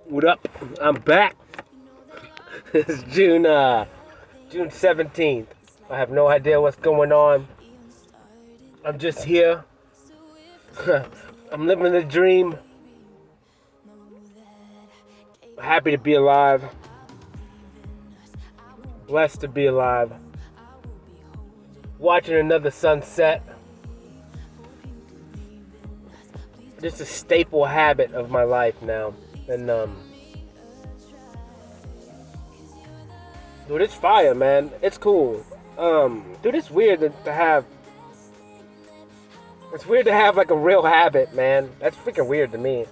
What up? I'm back. It's June 17th. I have no idea what's going on. I'm just here. I'm living the dream. Happy to be alive. Blessed to be alive. Watching another sunset. Just a staple habit of my life now. And dude, it's fire, man. It's cool. Dude, it's weird to have. It's weird to have like a real habit, man. That's freaking weird to me.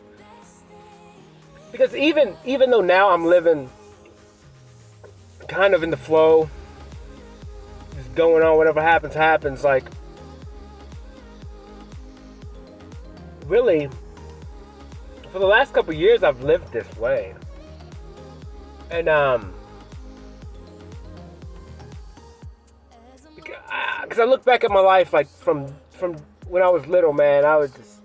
Because even though now I'm living kind of in the flow, just going on, whatever happens. Like, really, for the last couple years, I've lived this way, and because I look back at my life, like from when I was little, man, I was just,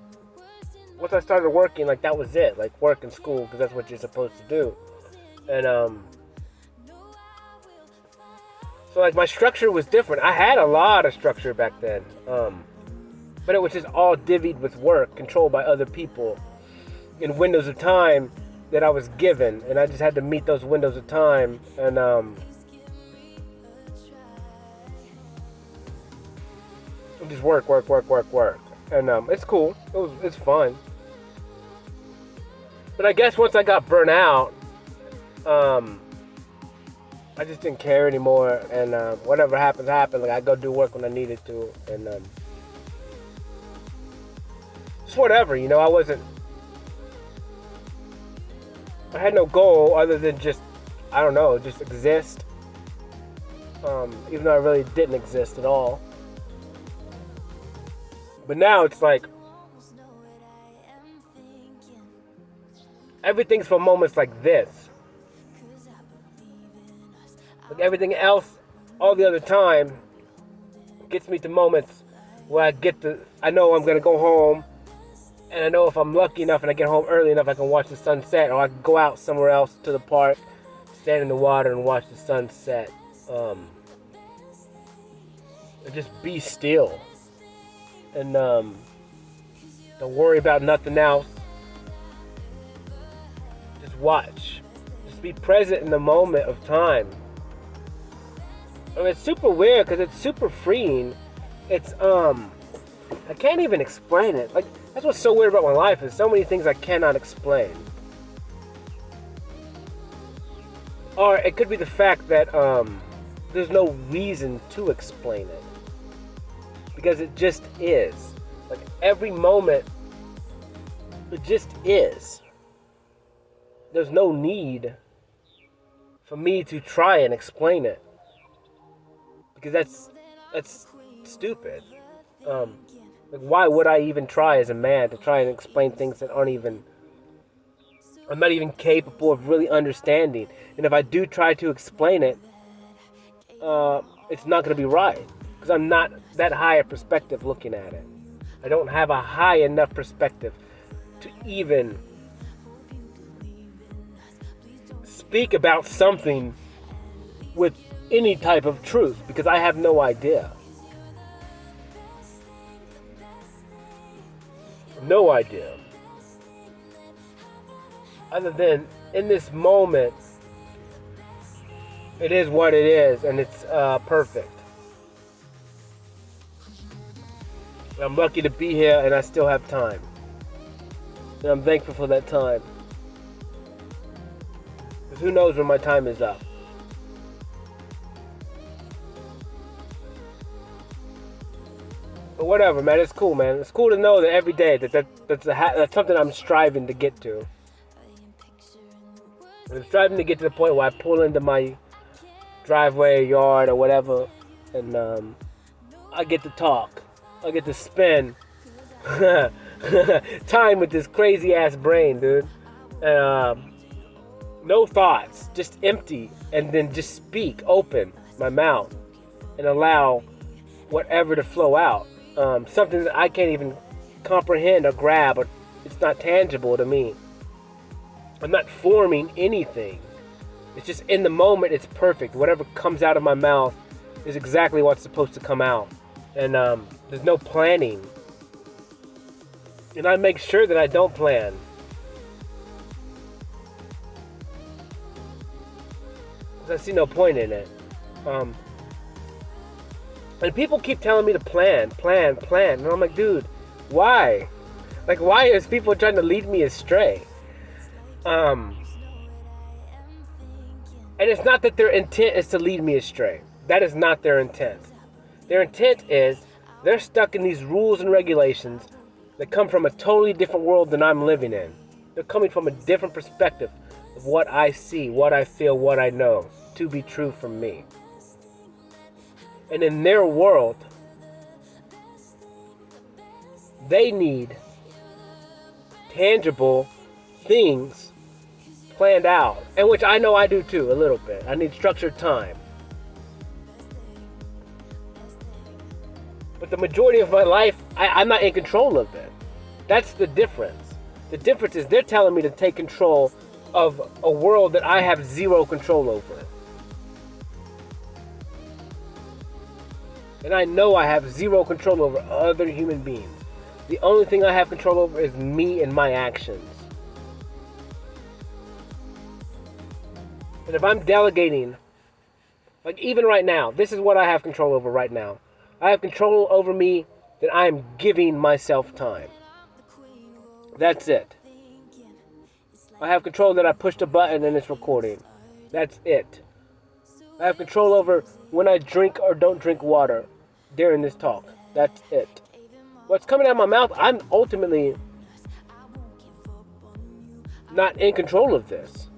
once I started working, like that was it, like work and school, because that's what you're supposed to do, and so like my structure was different. I had a lot of structure back then, but it was just all divvied with work, controlled by other people, in windows of time that I was given, and I just had to meet those windows of time, and just work, and it's cool. It's fun. But I guess once I got burnt out, I just didn't care anymore, and whatever happened. Like, I go do work when I needed to, and just whatever, I had no goal other than just, I don't know, just exist. Even though I really didn't exist at all. But now it's like, everything's for moments like this. Like everything else, all the other time, gets me to moments where I know I'm gonna go home, and I know if I'm lucky enough and I get home early enough, I can watch the sunset, or I can go out somewhere else to the park, stand in the water and watch the sunset. And just be still. And don't worry about nothing else. Just watch. Just be present in the moment of time. I mean, it's super weird because it's super freeing. It's I can't even explain it. Like, that's what's so weird about my life, is so many things I cannot explain. Or it could be the fact that there's no reason to explain it. Because it just is. Like, every moment, it just is. There's no need for me to try and explain it. Because that's stupid. Like, why would I even try as a man to try and explain things that I'm not even capable of really understanding. And if I do try to explain it, it's not going to be right. Because I'm not that high a perspective looking at it. I don't have a high enough perspective to even speak about something with any type of truth, because I have no idea. No idea. Other than, in this moment, it is what it is, and it's perfect. I'm lucky to be here, and I still have time. And I'm thankful for that time. Because who knows when my time is up. But whatever, man. It's cool, man. It's cool to know that every day that's something I'm striving to get to. I'm striving to get to the point where I pull into my driveway, yard, or whatever, and I get to talk. I get to spend time with this crazy ass brain, dude. No thoughts, just empty, and then just speak, open my mouth, and allow whatever to flow out. Something that I can't even comprehend or grab, or it's not tangible to me. I'm not forming anything. It's just in the moment, it's perfect. Whatever comes out of my mouth is exactly what's supposed to come out. And there's no planning. And I make sure that I don't plan. I see no point in it. And people keep telling me to plan. And I'm like, dude, why? Like, why is people trying to lead me astray? And it's not that their intent is to lead me astray. That is not their intent. Their intent is they're stuck in these rules and regulations that come from a totally different world than I'm living in. They're coming from a different perspective of what I see, what I feel, what I know to be true for me. And in their world, they need tangible things planned out, and which I know I do too, a little bit. I need structured time. But the majority of my life, I'm not in control of it. That's the difference. The difference is they're telling me to take control of a world that I have zero control over. And I know I have zero control over other human beings. The only thing I have control over is me and my actions. And if I'm delegating, like even right now, this is what I have control over right now. I have control over me that I am giving myself time. That's it. I have control that I pushed a button and it's recording. That's it. I have control over when I drink or don't drink water during this talk. That's it. What's coming out of my mouth, I'm ultimately not in control of this.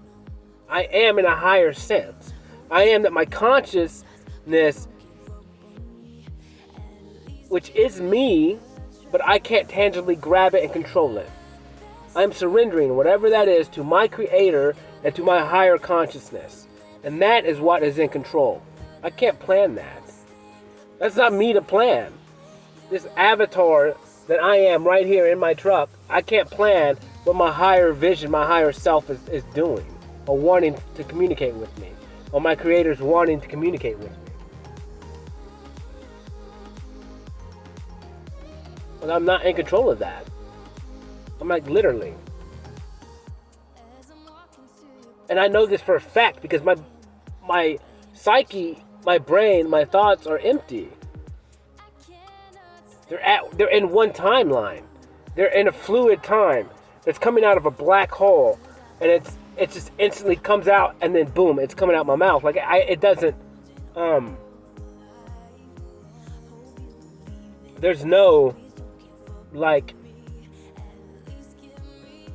I am in a higher sense. I am that my consciousness, which is me, but I can't tangibly grab it and control it. I'm surrendering whatever that is to my creator and to my higher consciousness. And that is what is in control. I can't plan that. That's not me to plan. This avatar that I am right here in my truck, I can't plan what my higher vision, my higher self is doing or wanting to communicate with me, or my creator's wanting to communicate with me. And I'm not in control of that. I'm like literally. And I know this for a fact because my psyche, my brain, my thoughts are empty. They're in one timeline. They're in a fluid time that's coming out of a black hole, and it just instantly comes out, and then boom, it's coming out my mouth. Like it doesn't. There's no like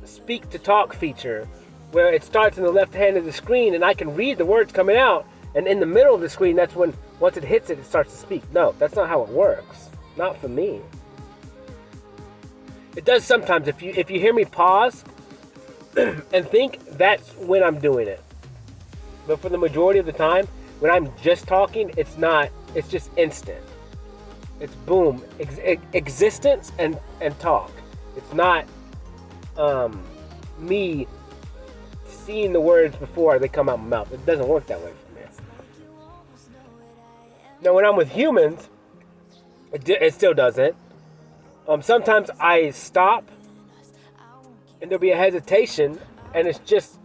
speak to talk feature where it starts in the left hand of the screen and I can read the words coming out, and in the middle of the screen, that's when once it hits it, it starts to speak. No, that's not how it works. Not for me. It does sometimes. If you hear me pause and think, that's when I'm doing it. But for the majority of the time, when I'm just talking, it's not. It's just instant. It's boom, existence and talk. It's not me seeing the words before they come out my mouth. It doesn't work that way for me. Now, when I'm with humans, it still doesn't. Sometimes I stop, and there'll be a hesitation, and it's just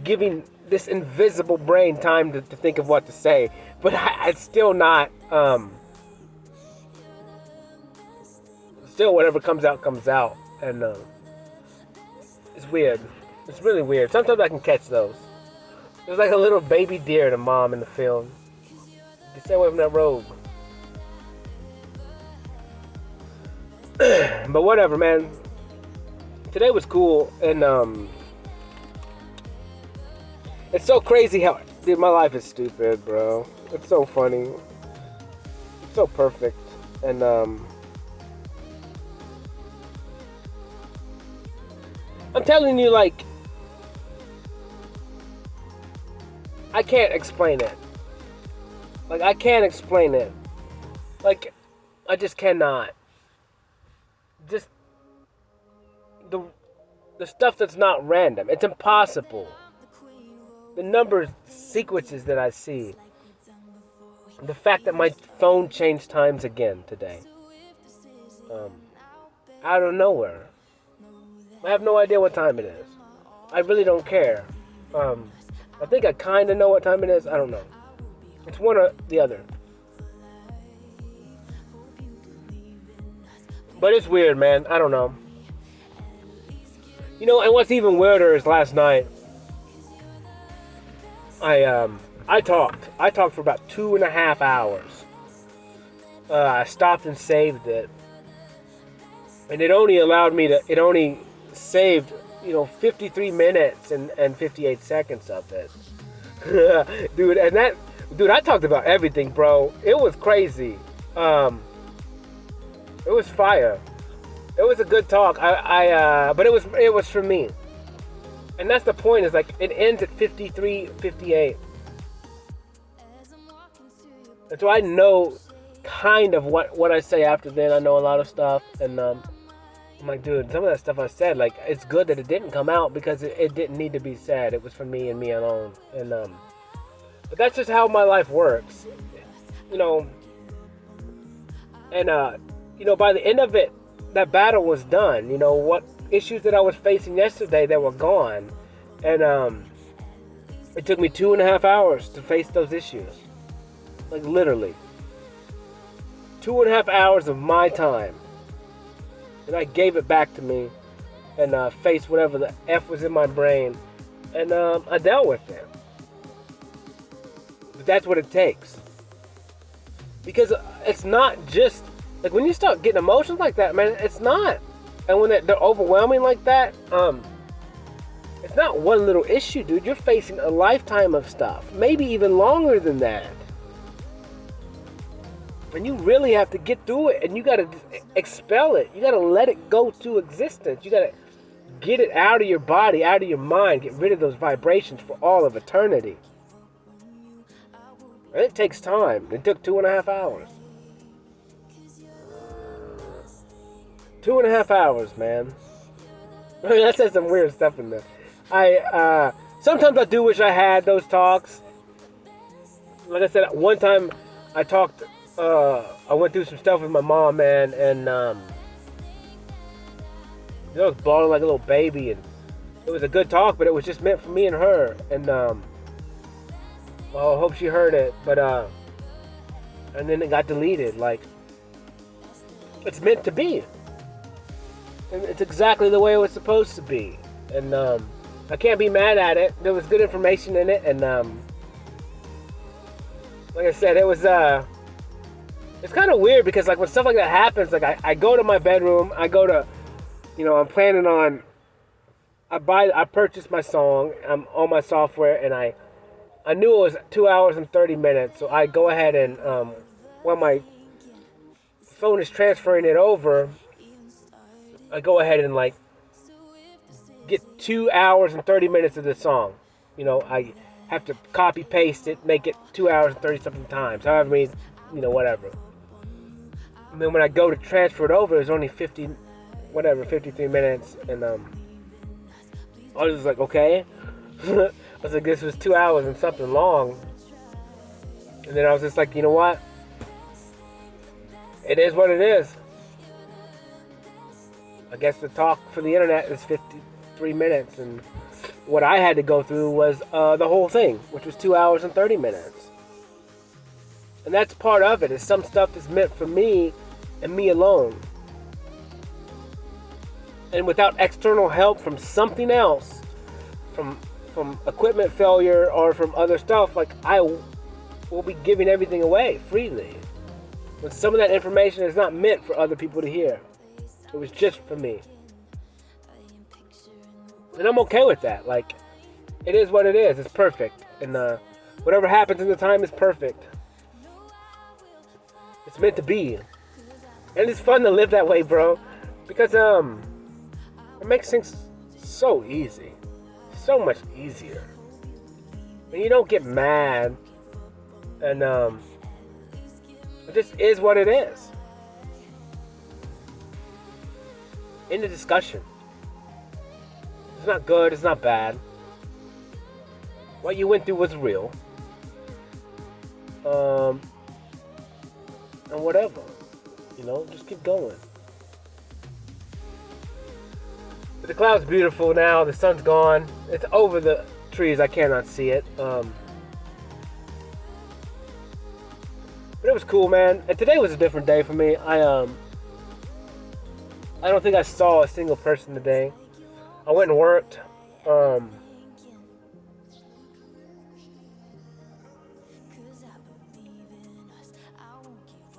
giving this invisible brain time to think of what to say. But it's still not. Still, whatever comes out, and it's weird. It's really weird. Sometimes I can catch those. There's like a little baby deer and a mom in the field. You stay away from that road. But whatever, man. Today was cool, and it's so crazy how, dude, my life is stupid, bro. It's so funny. It's so perfect, and I'm telling you, like, I can't explain it. Like, I can't explain it. Like, I just cannot. Just the stuff that's not random. It's impossible. The number of sequences that I see. The fact that my phone changed times again today. Out of nowhere. I have no idea what time it is. I really don't care. I think I kind of know what time it is. I don't know. It's one or the other. But it's weird, man. I don't know. You know, and what's even weirder is last night, I talked. I talked for about 2.5 hours. I stopped and saved it. And it only allowed me to, it only saved, 53 minutes and 58 seconds of it. Dude, I talked about everything, bro. It was crazy. It was fire. It was a good talk. But it was for me. And that's the point, is like, it ends at 53, 58. And so I know kind of what I say after then. I know a lot of stuff. And I'm like, dude, some of that stuff I said, like, it's good that it didn't come out because it didn't need to be said. It was for me and me alone. And but that's just how my life works. And by the end of it, that battle was done. What issues that I was facing yesterday, they were gone. And it took me 2.5 hours to face those issues. Like, literally. 2.5 hours of my time. And I gave it back to me and faced whatever the F was in my brain. And I dealt with it. But that's what it takes. Because it's not just, like, when you start getting emotions like that, man, it's not. And when they're overwhelming like that, it's not one little issue, dude. You're facing a lifetime of stuff. Maybe even longer than that. And you really have to get through it. And you got to expel it. You got to let it go to existence. You got to get it out of your body, out of your mind. Get rid of those vibrations for all of eternity. And it takes time. It took 2.5 hours. 2.5 hours, man. I mean, I said some weird stuff in there. Sometimes I do wish I had those talks. Like I said, one time I talked, I went through some stuff with my mom, man, and I was bawling like a little baby, and it was a good talk, but it was just meant for me and her, and I hope she heard it, but and then it got deleted. Like, it's meant to be. And it's exactly the way it was supposed to be. And I can't be mad at it. There was good information in it. And like I said, it was it's kind of weird because, like, when stuff like that happens, like, I go to my bedroom, I go to, I'm planning on, I purchased my song, I'm on my software, and I knew it was 2 hours and 30 minutes. So I go ahead and when my phone is transferring it over, I go ahead and, like, get 2 hours and 30 minutes of the song. I have to copy paste it, make it 2 hours and 30 something times. However many, whatever. And then when I go to transfer it over, it's only 53 minutes. And I was just like, okay. I was like, this was 2 hours and something long. And then I was just like, you know what? It is what it is. I guess the talk for the internet is 53 minutes, and what I had to go through was the whole thing, which was 2 hours and 30 minutes. And that's part of it, is some stuff is meant for me and me alone. And without external help from something else, from equipment failure or from other stuff, like, I will be giving everything away freely. When some of that information is not meant for other people to hear. It was just for me. And I'm okay with that. Like, it is what it is. It's perfect. And whatever happens in the time is perfect. It's meant to be. And it's fun to live that way, bro. Because it makes things so easy. So much easier. And you don't get mad. And it just is what it is. In the discussion. not good, it's not bad. What you went through was real. And whatever. Just keep going. But the cloud's beautiful now, the sun's gone. It's over the trees, I cannot see it. But it was cool, man. And today was a different day for me. I don't think I saw a single person today. I went and worked.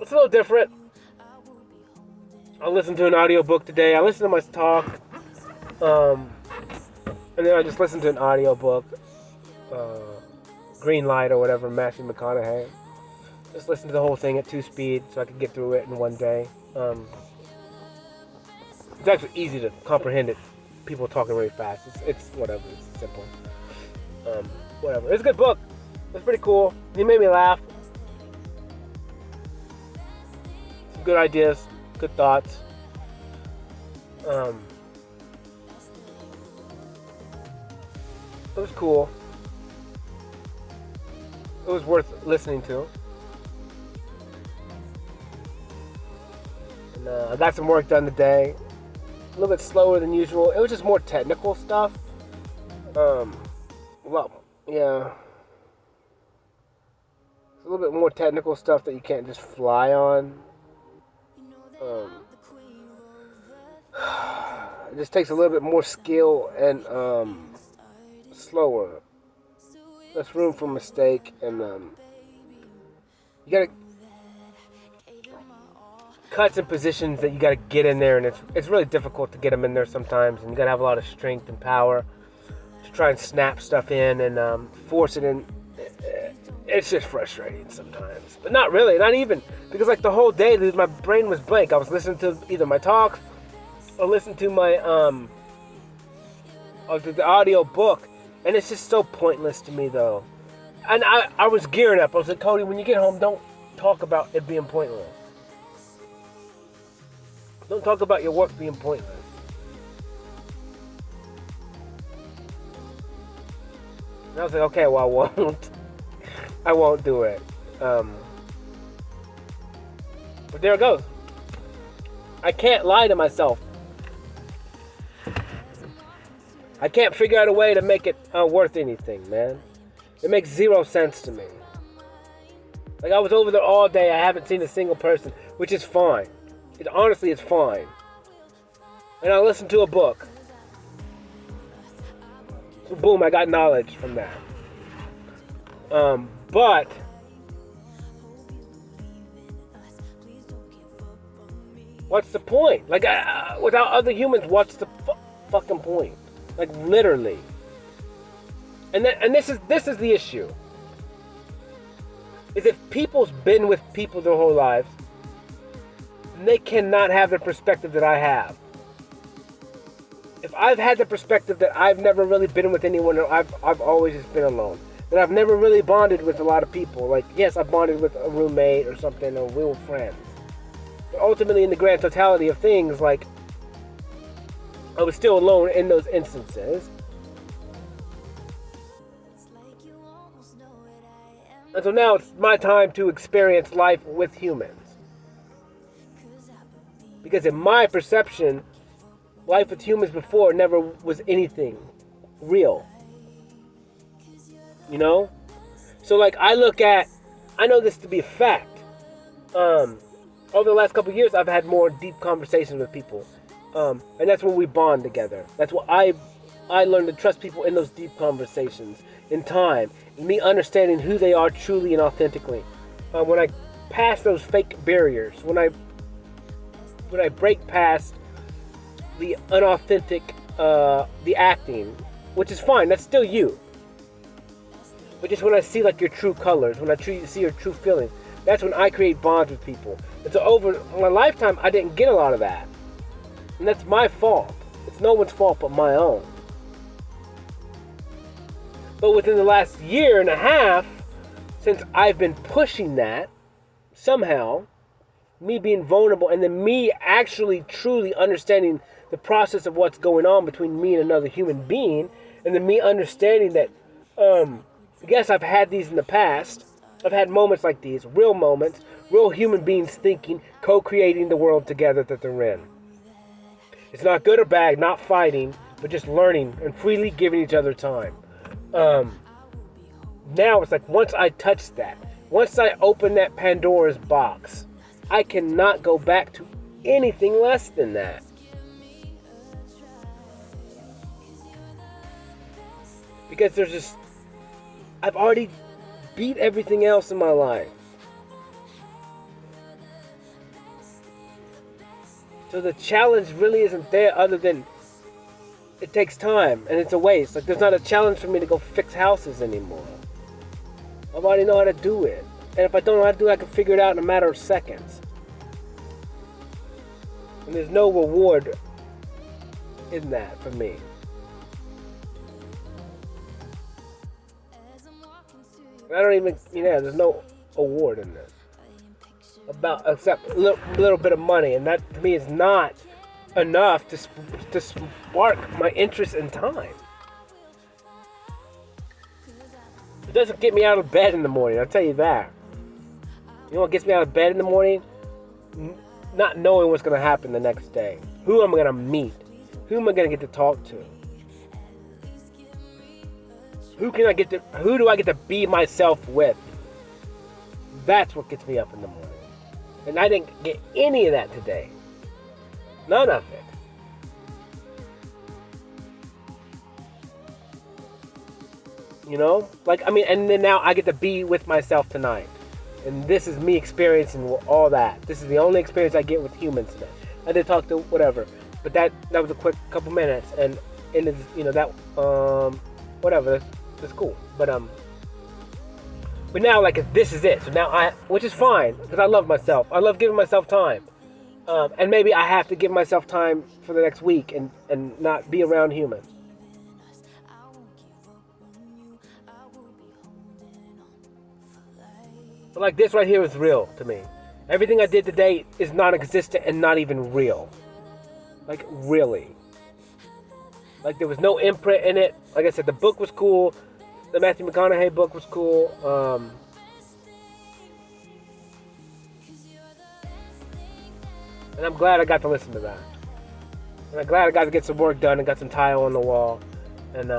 It's a little different. I listened to an audiobook today. I listened to my talk. And then I just listened to an audiobook. Green Light or whatever, Matthew McConaughey. Just listened to the whole thing at 2 speed so I could get through it in one day. It's actually easy to comprehend it. People talking really fast. It's whatever. It's simple. Whatever. It's a good book. It's pretty cool. He made me laugh. Some good ideas. Good thoughts. It was cool. It was worth listening to. And I got some work done today. A little bit slower than usual. It was just more technical stuff. Well, yeah. It's a little bit more technical stuff that you can't just fly on. It just takes a little bit more skill and slower. Less room for mistake, and you gotta cuts and positions that you gotta get in there, and it's really difficult to get them in there sometimes, and you gotta have a lot of strength and power to try and snap stuff in and force it in. It's just frustrating sometimes, but not really, not even, because like the whole day, dude, my brain was blank. I was listening to either my talks or listening to my the audio book, and it's just so pointless to me though. And I was gearing up. I was like, Cody, when you get home, don't talk about it being pointless. Don't talk about your work being pointless. And I was like, okay, well, I won't. I won't do it. But there it goes. I can't lie to myself. I can't figure out a way to make it worth anything, man. It makes zero sense to me. Like, I was over there all day. I haven't seen a single person, which is fine. Honestly, it's fine. And I listened to a book. So boom, I got knowledge from that. But what's the point? Like, without other humans, what's the fucking point? Like, literally. And this is the issue. Is if people's been with people their whole lives, they cannot have the perspective that I have. If I've had the perspective that I've never really been with anyone, or I've always just been alone, that I've never really bonded with a lot of people. Like, yes, I bonded with a roommate or something, or we were friends. But ultimately, in the grand totality of things, like, I was still alone in those instances. And so now it's my time to experience life with humans. Because in my perception, life with humans before never was anything real. You know? So like, I know this to be a fact. Over the last couple of years, I've had more deep conversations with people. And that's when we bond together. That's what I learned to trust people in those deep conversations, in time, and me understanding who they are truly and authentically. When I pass those fake barriers, when I break past the unauthentic, the acting, which is fine, that's still you. But just when I see like your true colors, when I see your true feelings, that's when I create bonds with people. And so over my lifetime, I didn't get a lot of that. And that's my fault. It's no one's fault but my own. But within the last year and a half, since I've been pushing that, somehow, me being vulnerable and then me actually truly understanding the process of what's going on between me and another human being, and then me understanding that, yes, I've had these in the past. I've had moments like these, real moments, real human beings thinking, co-creating the world together that they're in. It's not good or bad, not fighting, but just learning and freely giving each other time. Now it's like, once I touch that, once I open that Pandora's box, I cannot go back to anything less than that. Because there's just, I've already beat everything else in my life. So the challenge really isn't there, other than it takes time and it's a waste. Like, there's not a challenge for me to go fix houses anymore. I already know how to do it. And if I don't know how to do it, I can figure it out in a matter of seconds. And there's no reward in that for me. I don't even, there's no award in this. Except a little bit of money. And that, to me, is not enough to spark my interest in time. It doesn't get me out of bed in the morning, I'll tell you that. You know what gets me out of bed in the morning? Not knowing what's going to happen the next day. Who am I going to meet? Who am I going to get to talk to? Who do I get to be myself with? That's what gets me up in the morning. And I didn't get any of that today. None of it. And then now I get to be with myself tonight. And this is me experiencing all that. This is the only experience I get with humans today. I did talk to whatever, but that was a quick couple minutes, and it's, whatever, that's cool. But now, like, this is it. So now which is fine, because I love myself. I love giving myself time. And maybe I have to give myself time for the next week and not be around humans. But like, this right here is real to me. Everything I did today is non-existent and not even real. Like, really. Like, there was no imprint in it. Like I said, the book was cool. The Matthew McConaughey book was cool. And I'm glad I got to listen to that. And I'm glad I got to get some work done and got some tile on the wall. And,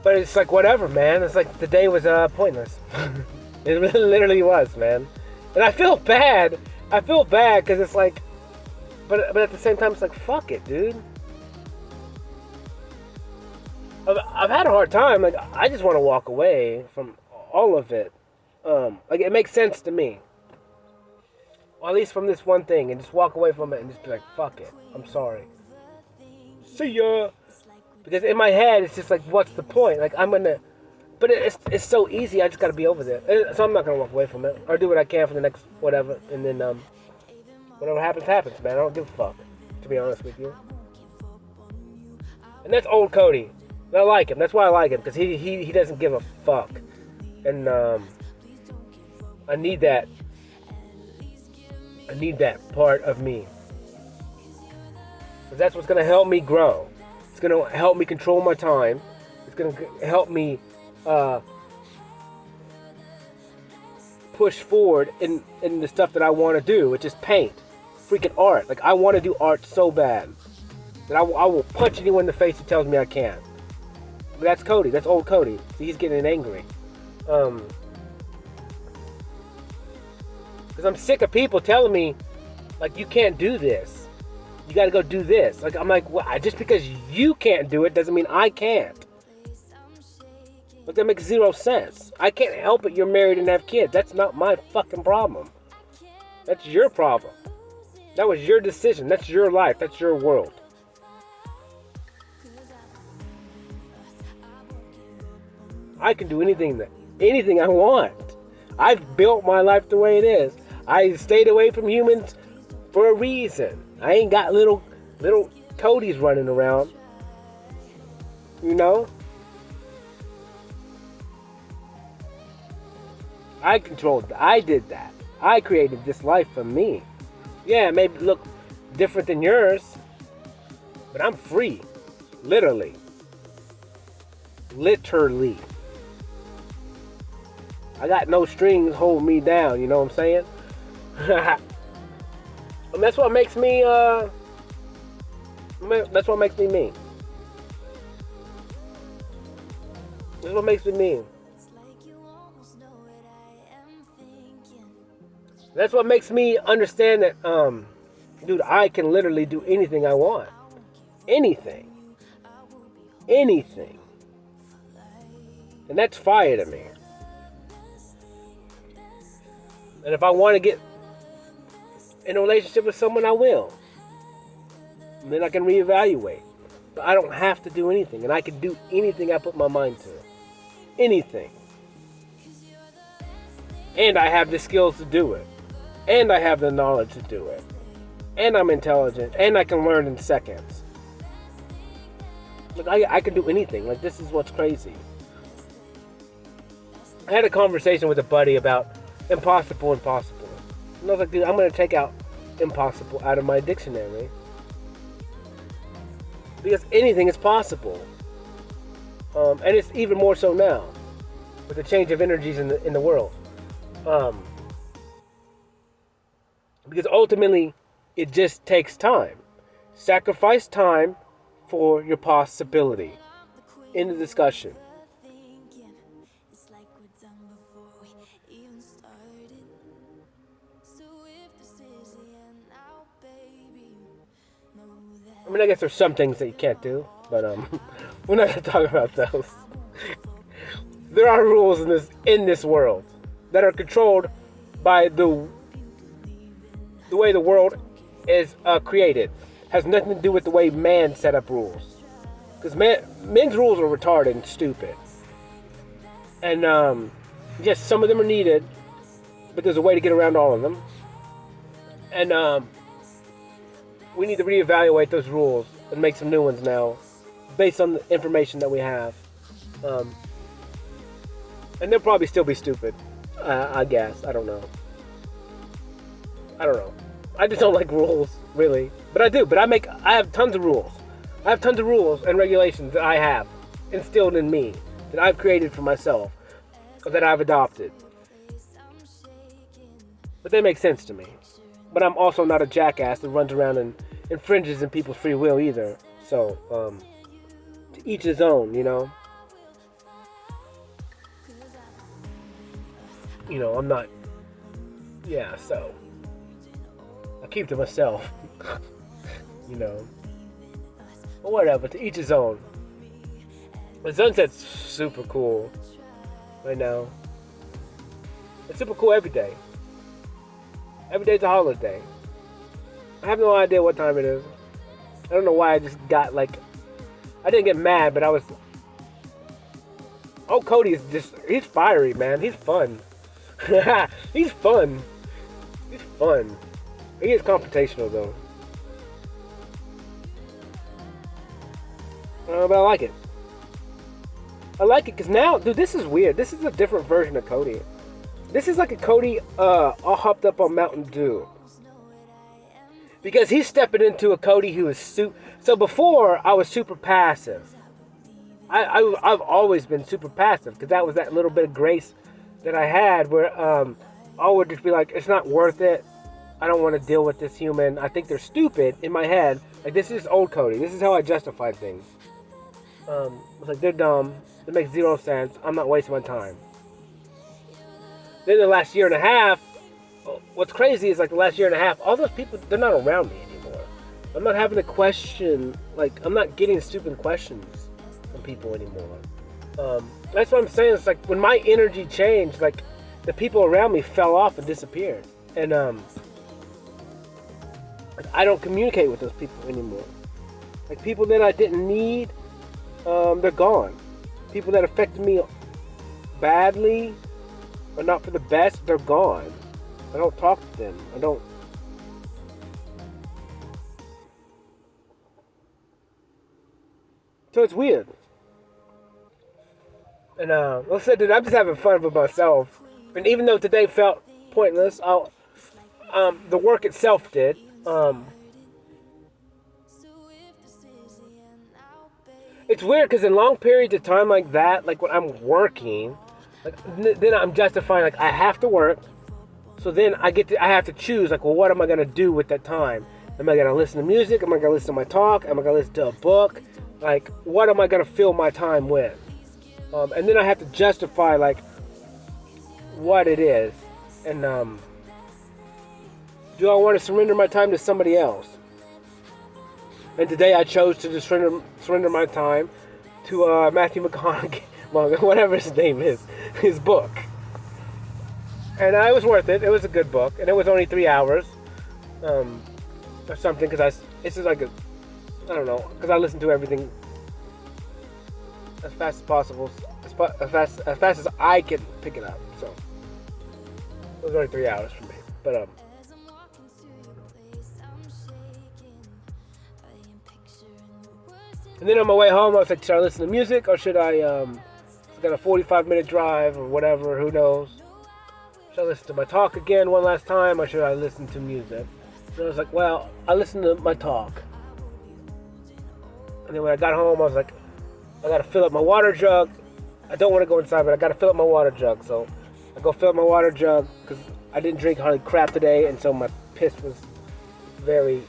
but it's like, whatever, man. It's like the day was pointless. It literally was, man. And I feel bad. Because it's like, but at the same time, it's like, fuck it, dude. I've had a hard time. Like, I just want to walk away from all of it. Like, it makes sense to me. Or at least from this one thing, and just walk away from it and just be like, fuck it. I'm sorry. See ya. Because in my head, it's just like, what's the point? Like, but it's so easy. I just got to be over there. So I'm not going to walk away from it. Or do what I can for the next whatever. And then, whatever happens, man. I don't give a fuck, to be honest with you. And that's old Cody. And I like him. That's why I like him. Because he doesn't give a fuck. And, I need that. I need that part of me. Because that's what's going to help me grow. It's going to help me control my time. It's going to help me push forward in the stuff that I want to do, which is paint. Freaking art. Like, I want to do art so bad that I will punch anyone in the face who tells me I can't. But that's Cody. That's old Cody. See, he's getting angry. Because I'm sick of people telling me, like, you can't do this. You got to go do this. Like, I'm like, well, just because you can't do it doesn't mean I can't. Like, that makes zero sense. I can't help it you're married and have kids. That's not my fucking problem. That's your problem. That was your decision. That's your life. That's your world. I can do anything I want. I've built my life the way it is. I stayed away from humans for a reason. I ain't got little toadies running around. You know? I controlled. I did that. I created this life for me. Yeah, it may look different than yours, but I'm free. Literally. Literally. I got no strings holding me down, you know what I'm saying? And that's what makes me, that's what makes me me. That's what makes me me. That's what makes me understand that, dude, I can literally do anything I want. Anything. Anything. And that's fire to me. And if I want to get in a relationship with someone, I will. And then I can reevaluate. But I don't have to do anything. And I can do anything I put my mind to. Anything. And I have the skills to do it. And I have the knowledge to do it. And I'm intelligent. And I can learn in seconds. Like, I can do anything. Like, this is what's crazy. I had a conversation with a buddy about impossible. And I was like, dude, I'm going to take out impossible out of my dictionary. Because anything is possible. And it's even more so now. With the change of energies in the world. Because ultimately, it just takes time. Sacrifice time for your possibility. In the discussion. I mean, I guess there's some things that you can't do, but we're not going to talk about those. There are rules in this world that are controlled by the way the world is created. Has nothing to do with the way man set up rules. Because men's rules are retarded and stupid. And yes, some of them are needed, but there's a way to get around all of them. And we need to reevaluate those rules and make some new ones now, based on the information that we have. And they'll probably still be stupid, I guess. I don't know. I just don't like rules, really. But I do. But I have tons of rules. I have tons of rules and regulations that I have instilled in me, that I've created for myself, or that I've adopted. But they make sense to me. But I'm also not a jackass that runs around and infringes in people's free will either. So, to each his own, you know. You know, I'm not. Yeah, so I keep to myself. You know. But whatever, to each his own. The sunset's super cool right now. It's super cool every day. Every day's a holiday. I have no idea what time it is. I don't know why I just got like... I didn't get mad, but I was... Oh, Cody is just... He's fiery, man. He's fun. He's fun. He's fun. He is confrontational, though. But I like it. I like it because now... Dude, this is weird. This is a different version of Cody. This is like a Cody all hopped up on Mountain Dew. Because he's stepping into a Cody who is so before, I was super passive. I've always been super passive. Because that was that little bit of grace that I had. Where I would just be like, it's not worth it. I don't want to deal with this human. I think they're stupid in my head. Like, this is old Cody. This is how I justify things. It's like, they're dumb. It makes zero sense. I'm not wasting my time. Then the last year and a half, what's crazy is like the last year and a half, all those people, they're not around me anymore. I'm not having to question, like, I'm not getting stupid questions from people anymore. That's what I'm saying. It's like when my energy changed, like the people around me fell off and disappeared. And I don't communicate with those people anymore. Like people that I didn't need, they're gone. People that affected me badly, or not for the best, they're gone. I don't talk to them. I don't. So it's weird. And let's say, dude, I'm just having fun with myself. And even though today felt pointless, the work itself did. It's weird because in long periods of time like that, like when I'm working, like then I'm justifying like I have to work. So then I have to choose like, well, what am I gonna do with that time? Am I gonna listen to music? Am I gonna listen to my talk? Am I gonna listen to a book? Like, what am I gonna fill my time with? And then I have to justify like what it is, and do I want to surrender my time to somebody else? And today I chose to just surrender my time to Matthew McConaughey, whatever his name is, his book. And it was worth it. It was a good book, and it was only 3 hours, or something. Because it's just like I don't know, because I listen to everything as fast as possible, as fast as I can pick it up. So it was only 3 hours for me, but And then on my way home, I was like, should I listen to music or should I, got a 45-minute drive or whatever, who knows? Should I listen to my talk again one last time or should I listen to music? And I was like, well, I listened to my talk. And then when I got home, I was like, I gotta fill up my water jug. I don't want to go inside, but I gotta fill up my water jug. So I go fill up my water jug because I didn't drink hardly crap today, and so my piss was very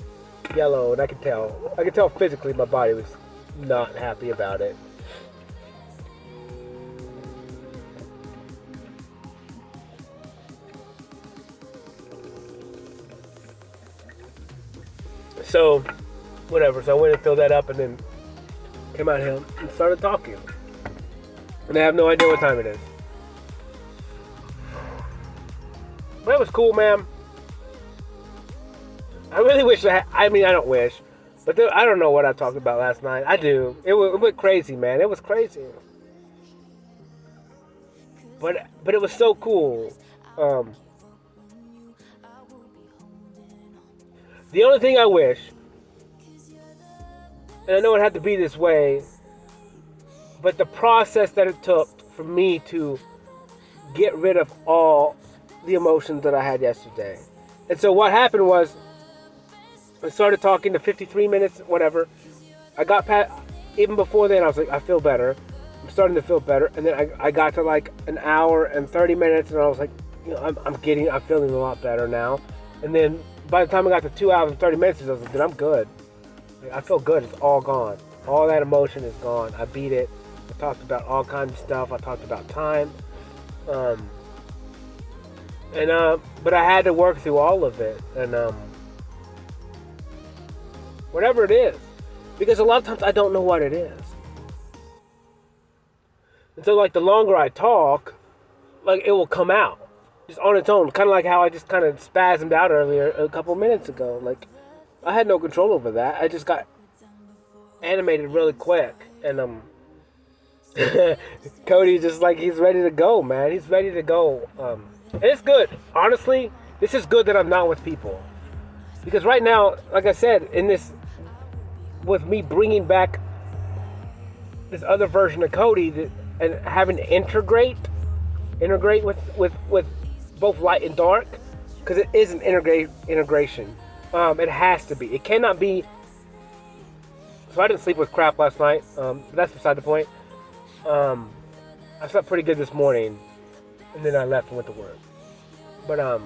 yellow, and I could tell physically my body was not happy about it. So, whatever. So I went and filled that up and then came out here and started talking. And I have no idea what time it is. But it was cool, man. I really wish I don't wish. But I don't know what I talked about last night. I do. It went crazy, man. It was crazy. But it was so cool. The only thing I wish, and I know it had to be this way, but the process that it took for me to get rid of all the emotions that I had yesterday. And so what happened was, I started talking to 53 minutes, whatever. I got past, even before then, I was like, I feel better. I'm starting to feel better. And then I got to like an hour and 30 minutes, and I was like, you know, I'm feeling a lot better now. And then by the time I got to 2 hours and 30 minutes, I was like, dude, I'm good. Like, I feel good. It's all gone. All that emotion is gone. I beat it. I talked about all kinds of stuff. I talked about time. But I had to work through all of it. And, whatever it is. Because a lot of times I don't know what it is. And so, like, the longer I talk, like, it will come out. Just on its own. Kind of like how I just kind of spasmed out earlier a couple minutes ago. Like, I had no control over that. I just got animated really quick. And, Cody just, like, he's ready to go, man. He's ready to go. And it's good. Honestly, this is good that I'm not with people. Because right now, like I said, in this, with me bringing back this other version of Cody and having to integrate with both light and dark, because it is an integration. It has to be. It cannot be. So I didn't sleep with crap last night. But that's beside the point. I slept pretty good this morning, and then I left and went to work. But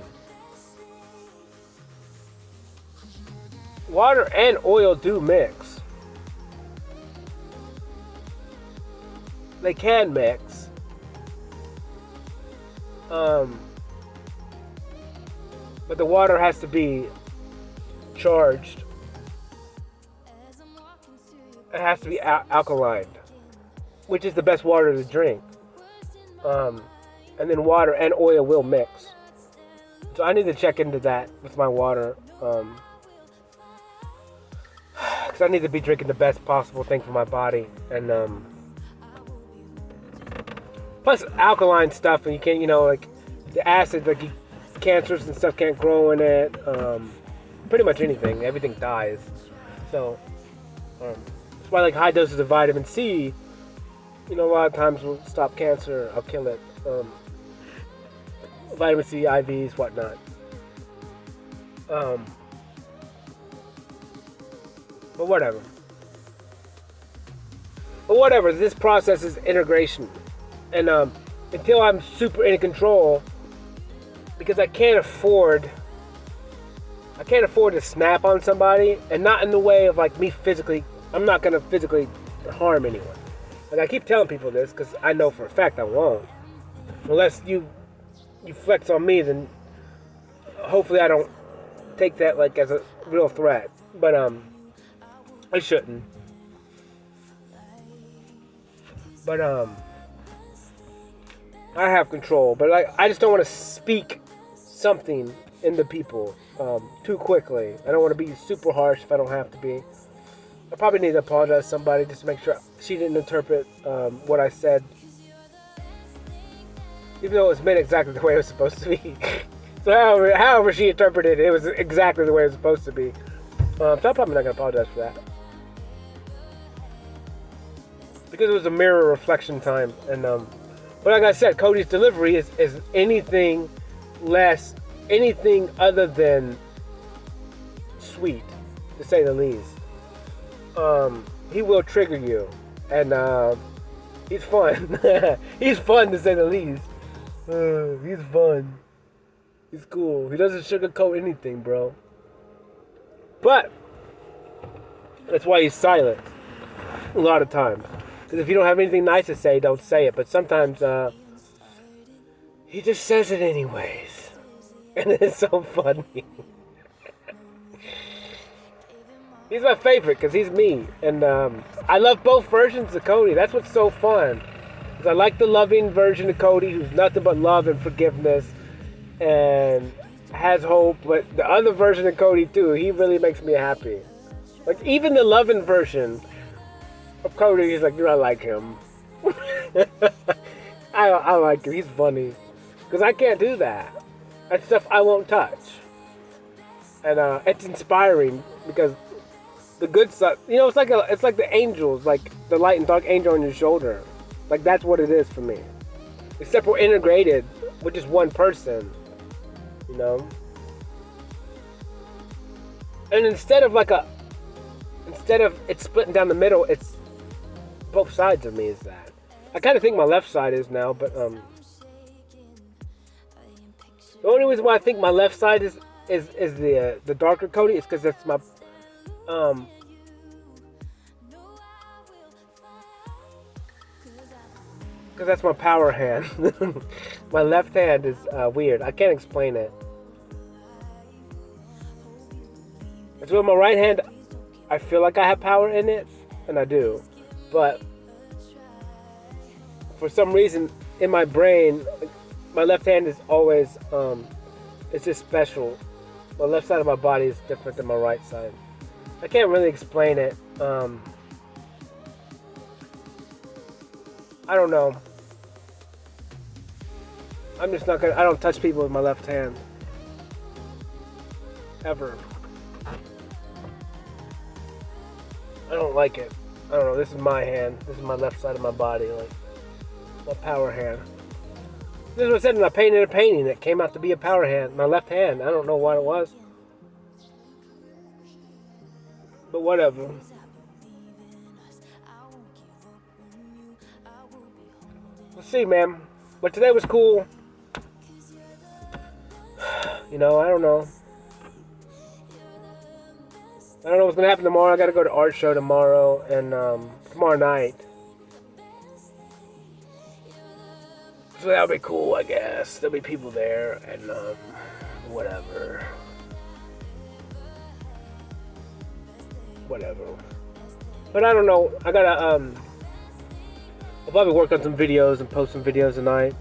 water and oil do mix. They can mix. But the water has to be charged. It has to be alkaline, which is the best water to drink. And then water and oil will mix. So I need to check into that with my water. Because I need to be drinking the best possible thing for my body. And plus alkaline stuff, and you can't, like the acid, like cancers and stuff can't grow in it. Pretty much everything dies. So that's why like high doses of vitamin C, a lot of times will stop cancer. I'll kill it. vitamin C, IVs, whatnot. But whatever. But whatever. This process is integration, and until I'm super in control, because I can't afford to snap on somebody, and not in the way of like me physically. I'm not gonna physically harm anyone. Like I keep telling people this because I know for a fact I won't. Unless you flex on me, then hopefully I don't take that like as a real threat. But I shouldn't. But I have control. But like I just don't want to speak something into people too quickly. I don't want to be super harsh if I don't have to be. I probably need to apologize to somebody just to make sure she didn't interpret what I said, even though it was meant exactly the way it was supposed to be. So however she interpreted it, it was exactly the way it was supposed to be. So I'm probably not going to apologize for that. Because it was a mirror reflection time. And but like I said, Cody's delivery is anything other than sweet, to say the least. He will trigger you. And he's fun. He's fun, to say the least. He's fun. He's cool. He doesn't sugarcoat anything, bro. But that's why he's silent a lot of times. Because if you don't have anything nice to say, don't say it. But sometimes he just says it anyways. And it's so funny. He's my favorite because he's me. And I love both versions of Cody. That's what's so fun. Because I like the loving version of Cody who's nothing but love and forgiveness and has hope. But the other version of Cody too, he really makes me happy. Like even the loving version of Cody, he's like, you know, I like him. I like him. He's funny. Because I can't do that. That's stuff I won't touch. And it's inspiring because the good stuff, you know, it's like the angels, like the light and dark angel on your shoulder. Like that's what it is for me. Except we're integrated with just one person, you know. And instead of it's splitting down the middle, it's both sides of me is that. I kind of think my left side is now, but the only reason why I think my left side is the darker Cody is because that's my because that's my power hand. My left hand is weird. I can't explain it. It's with my right hand. I feel like I have power in it, and I do. But for some reason in my brain, my left hand is always it's just special. My left side of my body is different than my right side. I can't really explain it. I don't know. I'm just not gonna. I don't touch people with my left hand ever. I don't like it. I don't know. This is my hand. This is my left side of my body, like my power hand. This is what I said when I painted a painting that came out to be a power hand. My left hand. I don't know what it was, but whatever. Let's see, man. But today was cool. You know, I don't know. I don't know what's gonna happen tomorrow. I gotta go to art show tomorrow and tomorrow night. So that'll be cool, I guess. There'll be people there and whatever. Whatever. But I don't know. I gotta I'll probably work on some videos and post some videos tonight.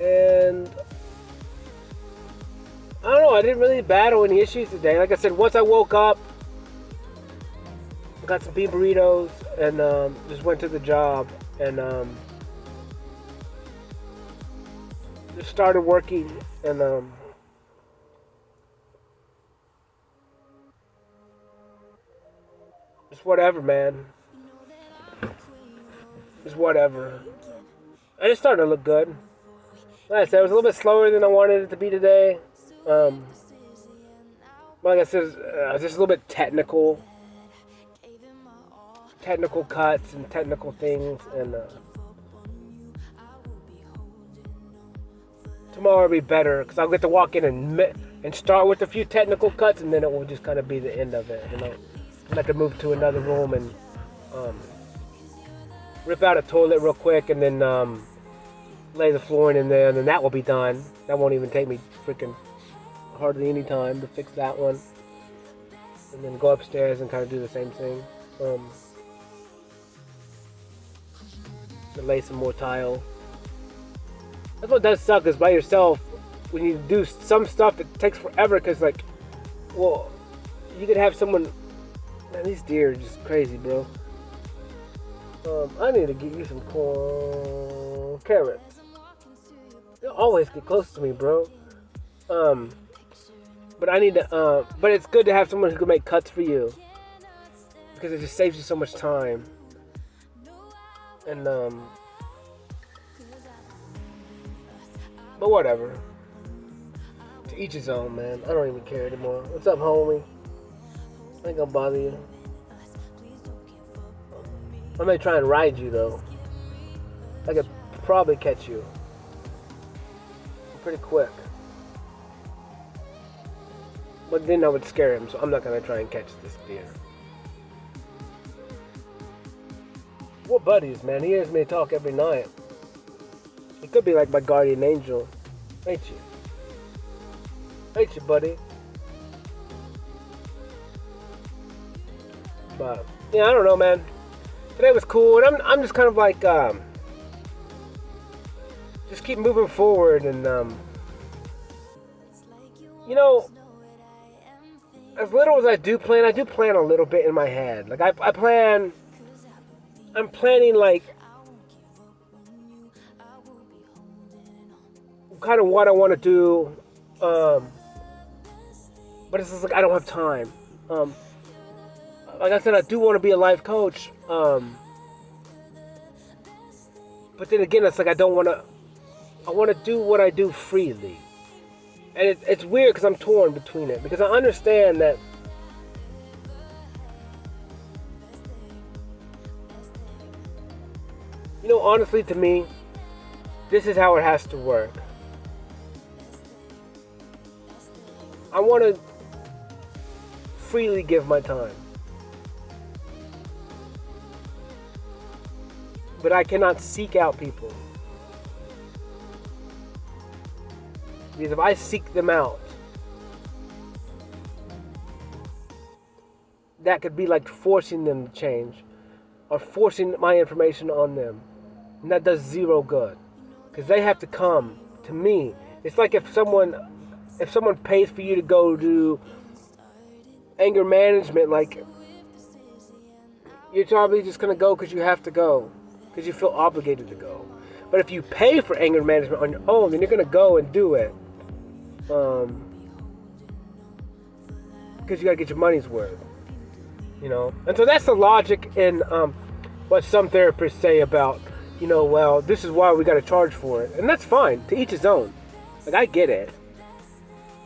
And I don't know, I didn't really battle any issues today. Like I said, once I woke up, I got some beef burritos and just went to the job and just started working and just whatever, man. Just whatever. And it's starting to look good. Like I said, it was a little bit slower than I wanted it to be today. Like I said, just a little bit technical cuts and technical things, and tomorrow will be better because I'll get to walk in and start with a few technical cuts, and then it will just kind of be the end of it, you know. And I can move to another room and rip out a toilet real quick, and then lay the flooring in there, and then that will be done. That won't even take me freaking hardly any time to fix that one. And then go upstairs and kind of do the same thing. To lay some more tile. That's what does suck, is by yourself when you do some stuff that takes forever, because like, well, you could have someone. Man, these deer are just crazy, bro. I need to get you some carrots. They'll always get close to me, bro. But I need to. But it's good to have someone who can make cuts for you, because it just saves you so much time. And but whatever. To each his own, man. I don't even care anymore. What's up, homie? I ain't gonna bother you. I may try and ride you though. I could probably catch you pretty quick. But then I would scare him, so I'm not gonna try and catch this deer. We're buddies, man. He hears me talk every night. He could be like my guardian angel. Ain't you? Ain't you, buddy? But yeah, I don't know, man. Today was cool, and I'm just kind of like just keep moving forward, and you know, as little as I do plan a little bit in my head. Like I'm planning like kind of what I want to do, but it's just like I don't have time. Like I said, I do want to be a life coach, but then again, it's like I want to do what I do freely, and it's weird because I'm torn between it, because I understand that you know, honestly, to me, this is how it has to work. I want to freely give my time, but I cannot seek out people, because if I seek them out, that could be like forcing them to change or forcing my information on them, and that does zero good, because they have to come to me. It's like if someone pays for you to go do anger management, like you're probably just gonna go because you have to go, because you feel obligated to go. But if you pay for anger management on your own, then you're gonna go and do it, because you gotta get your money's worth, you know. And so that's the logic in what some therapists say about, you know, well, this is why we gotta charge for it, and that's fine. To each his own. Like, I get it.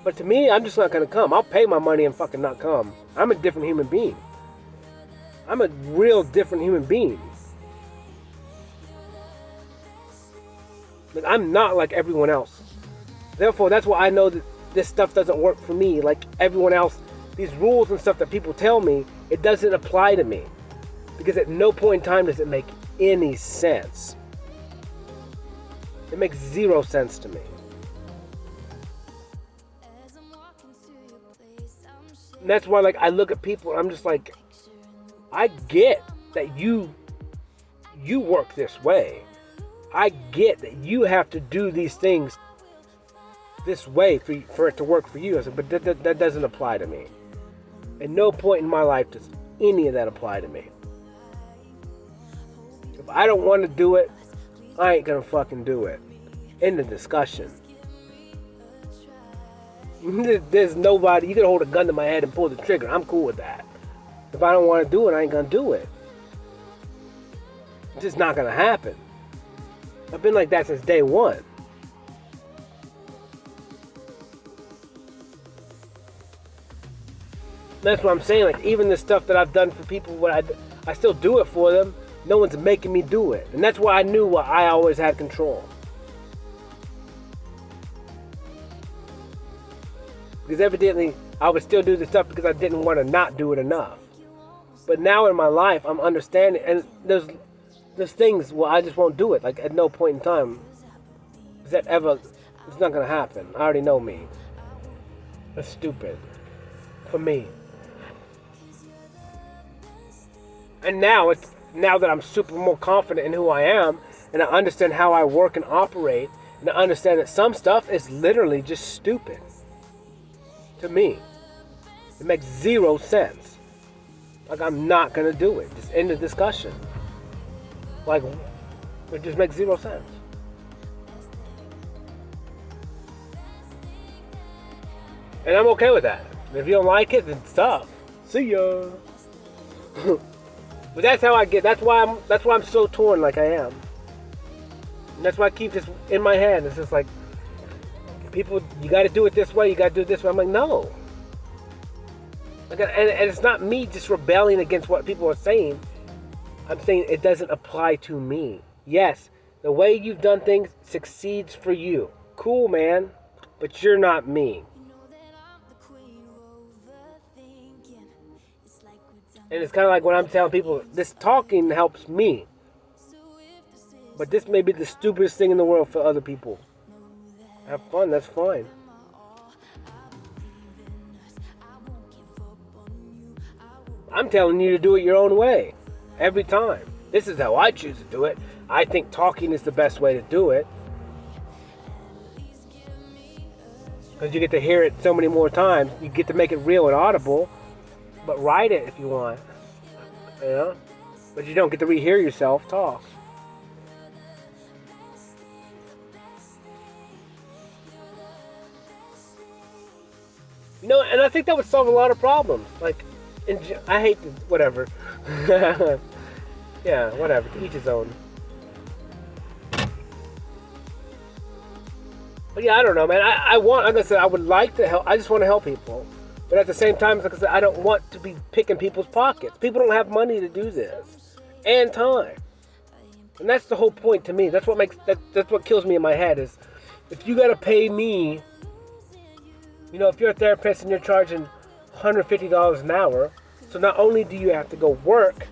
But to me, I'm just not gonna come. I'll pay my money and fucking not come. I'm a different human being. I'm a real different human being. Like, I'm not like everyone else. Therefore, that's why I know that this stuff doesn't work for me like everyone else. These rules and stuff that people tell me, it doesn't apply to me. Because at no point in time does it make any sense. It makes zero sense to me. And that's why, like, I look at people and I'm just like, I get that you work this way. I get that you have to do these things this way for it to work for you. I said, but that doesn't apply to me. At no point in my life does any of that apply to me. If I don't want to do it, I ain't gonna fucking do it. End of discussion. There's nobody, you can hold a gun to my head and pull the trigger. I'm cool with that. If I don't want to do it, I ain't gonna do it. It's just not gonna happen. I've been like that since day one. That's what I'm saying. Like, even the stuff that I've done for people, I still do it for them. No one's making me do it. And that's why I knew I always had control. Because evidently, I would still do the stuff because I didn't want to not do it enough. But now in my life, I'm understanding. And there's things where I just won't do it. Like, at no point in time. Is that ever... It's not going to happen. I already know me. That's stupid. For me. And now that I'm super more confident in who I am, and I understand how I work and operate, and I understand that some stuff is literally just stupid. To me. It makes zero sense. Like, I'm not gonna do it. Just end the discussion. Like, it just makes zero sense. And I'm okay with that. If you don't like it, then stop. See ya. But that's how I get. That's why I'm so torn like I am. And that's why I keep this in my head. It's just like, people, you got to do it this way. You got to do it this way. I'm like, no. Like, and it's not me just rebelling against what people are saying. I'm saying it doesn't apply to me. Yes, the way you've done things succeeds for you. Cool, man. But you're not me. And it's kind of like when I'm telling people, this talking helps me. But this may be the stupidest thing in the world for other people. Have fun, that's fine. I'm telling you to do it your own way. Every time. This is how I choose to do it. I think talking is the best way to do it. Because you get to hear it so many more times. You get to make it real and audible. But write it if you want. You know? But you don't get to rehear yourself talk. You know, and I think that would solve a lot of problems. Like, I hate whatever. Yeah, whatever. To each his own. But yeah, I don't know, man. I want, like I said, I would like to help. I just want to help people. But at the same time, like I said, I don't want to be picking people's pockets. People don't have money to do this. And time. And that's the whole point to me. That's what makes, that's what kills me in my head is, if you got to pay me, you know, if you're a therapist and you're charging $150 an hour, so not only do you have to go work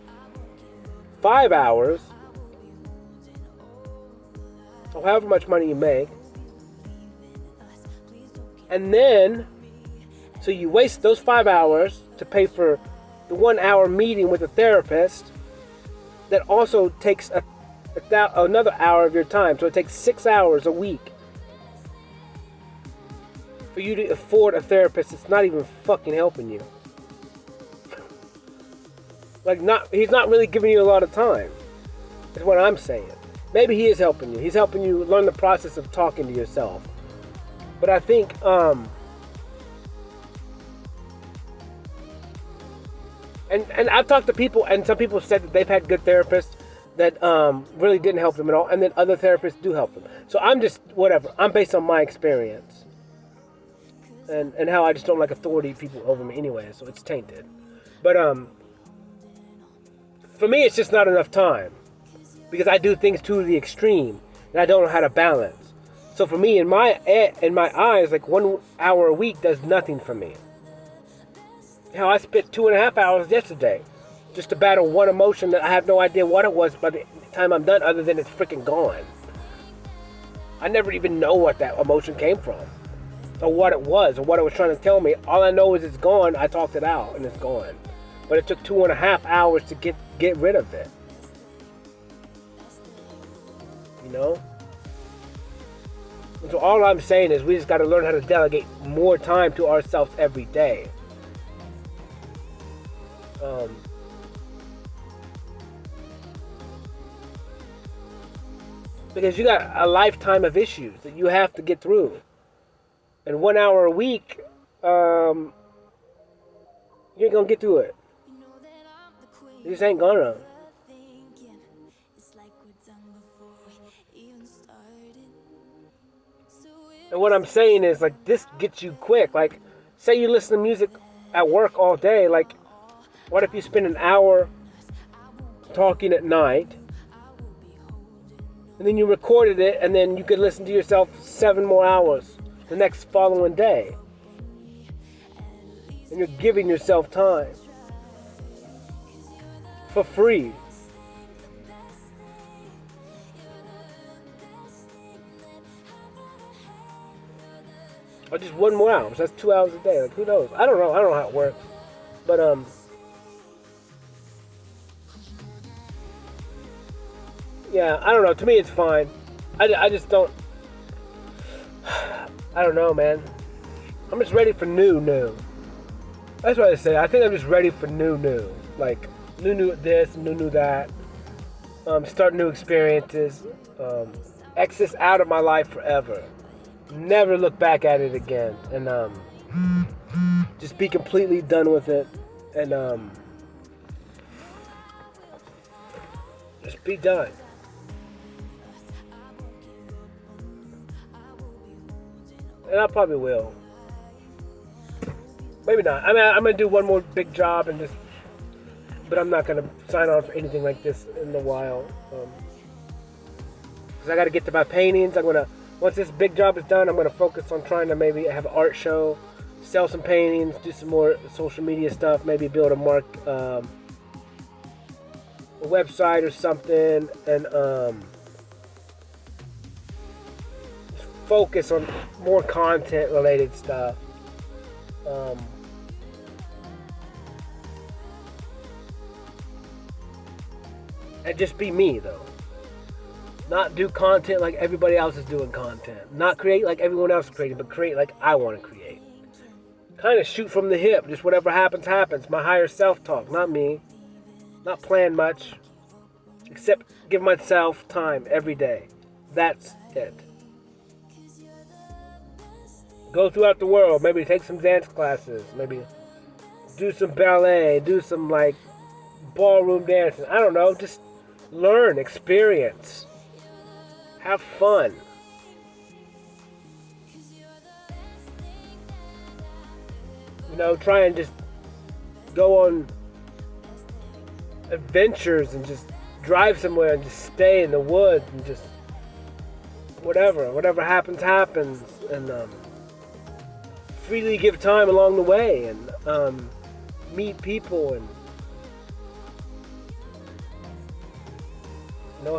5 hours, or however much money you make, and then, so you waste those 5 hours to pay for the 1 hour meeting with a therapist that also takes another hour of your time. So it takes 6 hours a week for you to afford a therapist that's not even fucking helping you. Like, he's not really giving you a lot of time. That's what I'm saying. Maybe he is helping you. He's helping you learn the process of talking to yourself. But I think, and I've talked to people, and some people said that they've had good therapists that really didn't help them at all, and then other therapists do help them. So I'm just, whatever. I'm based on my experience. And how I just don't like authority people over me anyway, so it's tainted. But, for me, it's just not enough time. Because I do things to the extreme, and I don't know how to balance. So for me, in my eyes, like 1 hour a week does nothing for me. Hell, I spent 2.5 hours yesterday just to battle one emotion that I have no idea what it was by the time I'm done, other than it's freaking gone. I never even know what that emotion came from, or what it was, or what it was trying to tell me. All I know is it's gone. I talked it out, and it's gone. But it took 2.5 hours to get rid of it. You know? And so all I'm saying is we just got to learn how to delegate more time to ourselves every day. Because you got a lifetime of issues that you have to get through. And 1 hour a week, you ain't gonna get through it. You just ain't gonna. And what I'm saying is, like, this gets you quick. Like, say you listen to music at work all day. Like, what if you spend an hour talking at night, and then you recorded it, and then you could listen to yourself 7 more hours the next following day. And you're giving yourself time for free. Or just 1 more hour. So that's 2 hours a day. Like, who knows? I don't know. I don't know how it works. But yeah, I don't know. To me, it's fine. I just don't. I don't know, man. I'm just ready for new. That's what I say. I think I'm just ready for new. Like, new this, new that. Start new experiences. Exit out of my life forever. Never look back at it again. And just be completely done with it. And just be done. And I probably will. Maybe not. I mean, I'm gonna do one more big job and just, but I'm not gonna sign on for anything like this in a while. Cause I gotta get to my paintings. Once this big job is done, I'm gonna focus on trying to maybe have an art show, sell some paintings, do some more social media stuff, maybe build a website or something, and focus on more content related stuff. And just be me though. Not do content like everybody else is doing content. Not create like everyone else is creating, but create like I want to create. Kind of shoot from the hip. Just whatever happens, happens. My higher self talk, not me. Not plan much. Except give myself time every day. That's it. Go throughout the world. Maybe take some dance classes. Maybe do some ballet. Do some like ballroom dancing. I don't know. Just learn, experience. Have fun. You know, try and just go on adventures and just drive somewhere and just stay in the woods and just whatever happens, and freely give time along the way and meet people and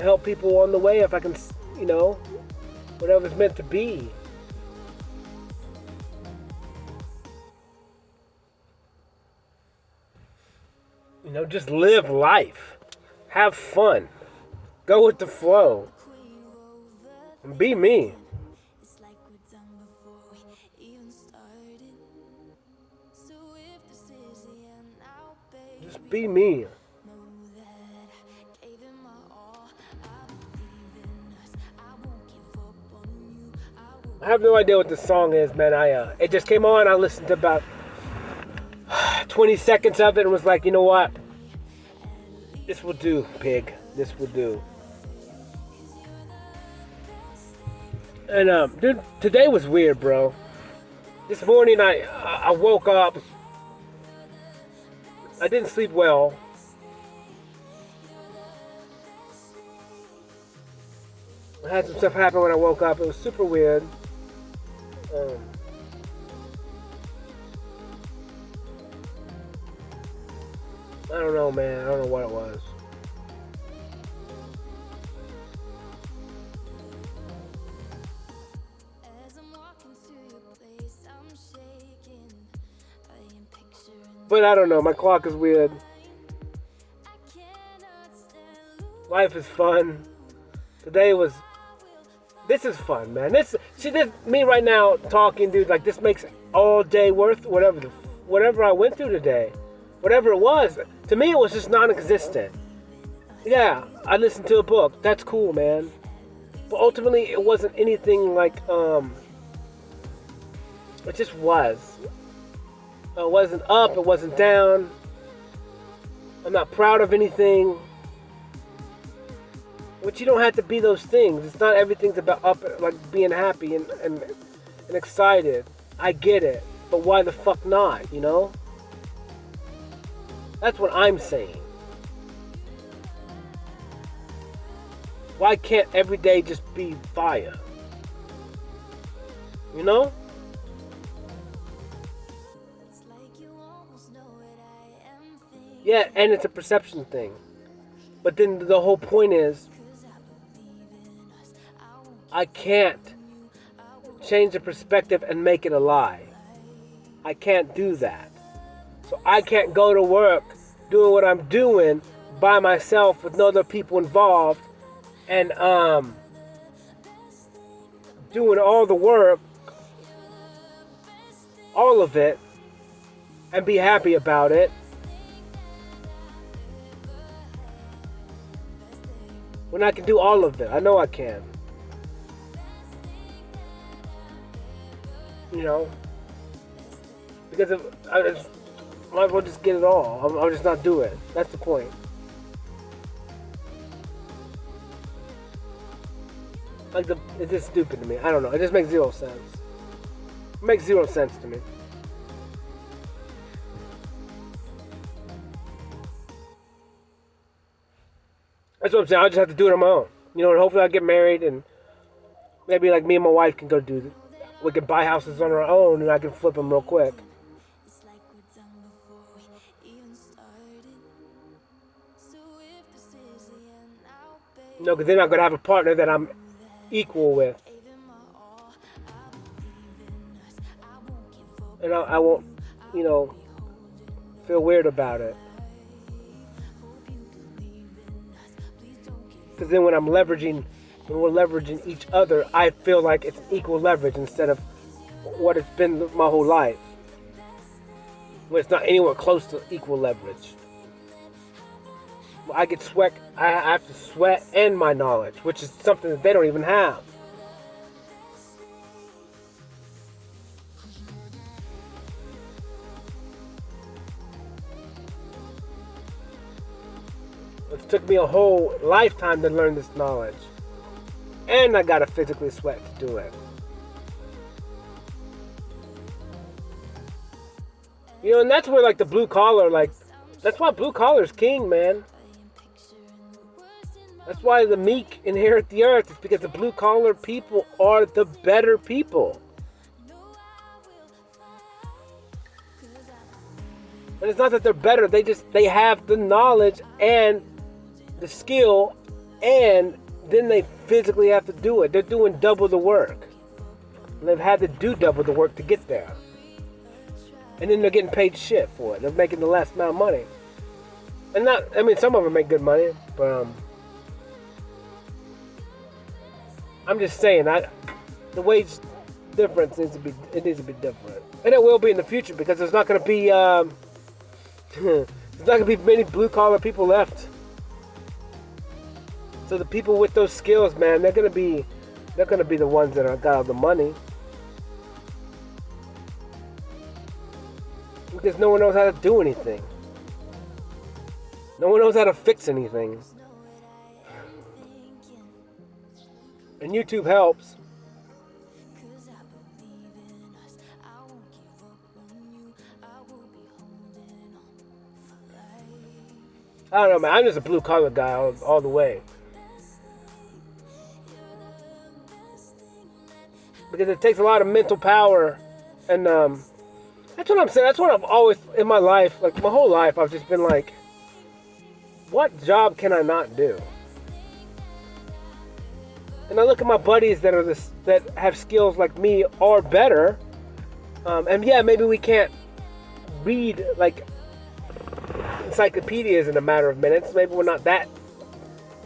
help people on the way if I can, whatever's meant to be. Just live life. Have fun. Go with the flow. And be me. Just be me. I have no idea what this song is, man. It just came on. I listened to about 20 seconds of it and was like, you know what? This will do, pig. This will do. And dude, today was weird, bro. This morning I woke up. I didn't sleep well. I had some stuff happen when I woke up. It was super weird. I don't know, man. I don't know what it was. But I don't know. My clock is weird. Life is fun. Today was. This is fun, man. This me right now talking, dude. Like, this makes all day worth whatever I went through today, whatever it was. To me, it was just non-existent. Yeah, I listened to a book. That's cool, man. But ultimately, it wasn't anything like It just was. It wasn't up. It wasn't down. I'm not proud of anything. But you don't have to be those things. It's not everything's about up, like being happy and and excited. I get it. But why the fuck not, you know? That's what I'm saying. Why can't every day just be fire? You know? Yeah, and it's a perception thing. But then the whole point is, I can't change the perspective and make it a lie. I can't do that. So I can't go to work doing what I'm doing by myself with no other people involved and doing all the work, all of it, and be happy about it. When I can do all of it. I know I can. You know? Because if I just, might as well just get it all. I'll just not do it. That's the point. Like, it's just stupid to me. I don't know. It just makes zero sense. It makes zero sense to me. That's what I'm saying. I just have to do it on my own. You know, and hopefully I'll get married and maybe like me and my wife can go do it. We can buy houses on our own and I can flip them real quick. You know, because then I'm going to have a partner that I'm equal with. And I won't, you know, feel weird about it. Because then when we're leveraging each other, I feel like it's equal leverage instead of what it's been my whole life. When it's not anywhere close to equal leverage. I have to sweat and my knowledge, which is something that they don't even have. It took me a whole lifetime to learn this knowledge. And I gotta physically sweat to do it. You know, and that's where like the blue collar, that's why blue collar is king, man. That's why the meek inherit the earth. It's because the blue collar people are the better people. And it's not that they're better, they have the knowledge and the skill, and then they physically have to do it. They're doing double the work. They've had to do double the work to get there. And then they're getting paid shit for it. They're making the less amount of money. And some of them make good money, but I'm just saying the wage difference needs to be different. And it will be in the future because there's not going to be there's not going to be many blue collar people left. So the people with those skills, man, they're gonna be the ones that got all the money. Because no one knows how to do anything. No one knows how to fix anything. And YouTube helps. I don't know, man. I'm just a blue collar guy all the way. Because it takes a lot of mental power, and that's what I'm saying. That's what I've always, in my life, like my whole life, I've just been like, what job can I not do? And I look at my buddies that have skills like me or better, and yeah, maybe we can't read like encyclopedias in a matter of minutes. Maybe we're not that,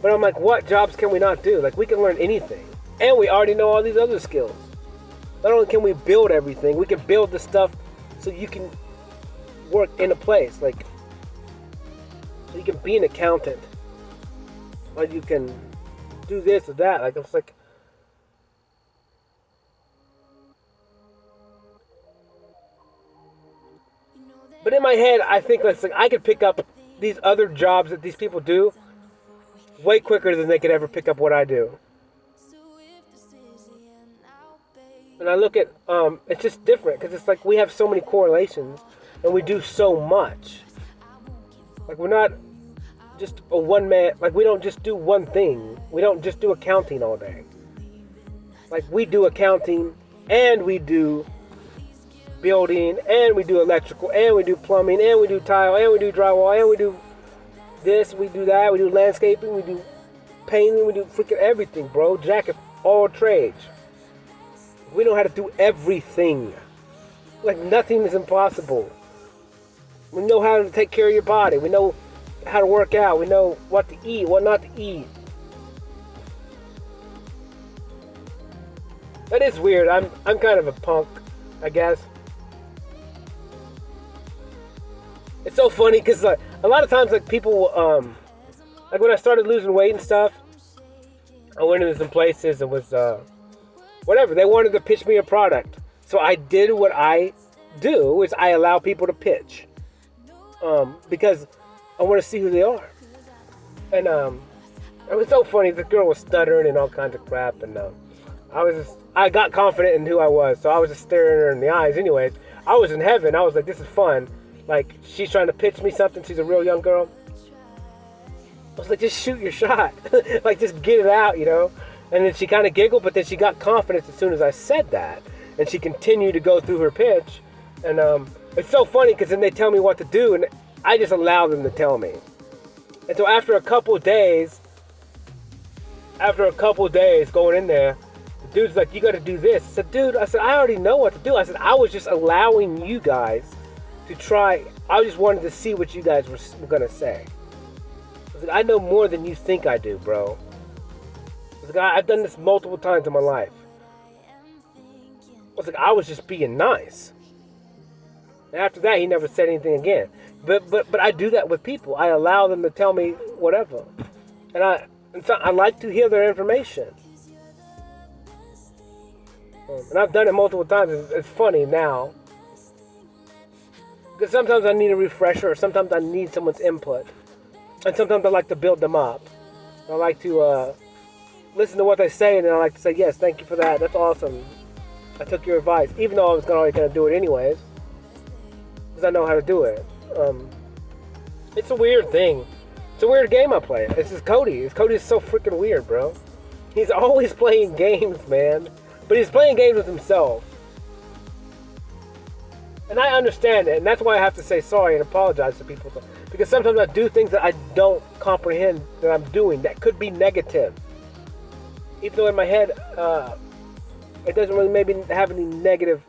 but I'm like, what jobs can we not do? Like, we can learn anything, and we already know all these other skills. Not only can we build everything, we can build the stuff so you can work in a place. Like, so you can be an accountant, or you can do this or that. Like, it's like, but in my head, I think like I could pick up these other jobs that these people do way quicker than they could ever pick up what I do. And I look at, it's just different because it's like we have so many correlations and we do so much. Like we're not just a one man, like we don't just do one thing. We don't just do accounting all day. Like we do accounting and we do building and we do electrical and we do plumbing and we do tile and we do drywall and we do this, we do that, we do landscaping, we do painting, we do freaking everything, bro. Jack of all trades. We know how to do everything. Like nothing is impossible. We know how to take care of your body. We know how to work out. We know what to eat, what not to eat. That is weird. I'm kind of a punk, I guess. It's so funny because like a lot of times like people like when I started losing weight and stuff, I went into some places and was whatever, they wanted to pitch me a product. So I did what I do, is I allow people to pitch. Because I want to see who they are. And it was so funny, the girl was stuttering and all kinds of crap, and I got confident in who I was, so I was just staring her in the eyes anyways. I was in heaven. I was like, this is fun. Like, she's trying to pitch me something. She's a real young girl. I was like, just shoot your shot. Like, just get it out, you know? And then she kind of giggled, but then she got confidence as soon as I said that. And she continued to go through her pitch. And it's so funny because then they tell me what to do, and I just allow them to tell me. And so after a couple days going in there, the dude's like, you got to do this. I said, dude, I already know what to do. I said, I was just allowing you guys to try. I just wanted to see what you guys were going to say. I said, I know more than you think I do, bro. I was like, I've done this multiple times in my life. I was like, I was just being nice. And after that, he never said anything again. But I do that with people. I allow them to tell me whatever. And so I like to hear their information. And I've done it multiple times. It's funny now. Because sometimes I need a refresher, or sometimes I need someone's input. And sometimes I like to build them up. I like to listen to what they say, and then I like to say, yes, thank you for that. That's awesome. I took your advice, even though I was already going to do it anyways. Because I know how to do it. It's a weird thing. It's a weird game I play. This is Cody. Cody's so freaking weird, bro. He's always playing games, man. But he's playing games with himself. And I understand it, and that's why I have to say sorry and apologize to people. Because sometimes I do things that I don't comprehend that I'm doing that could be negative. Even though in my head, it doesn't really maybe have any negative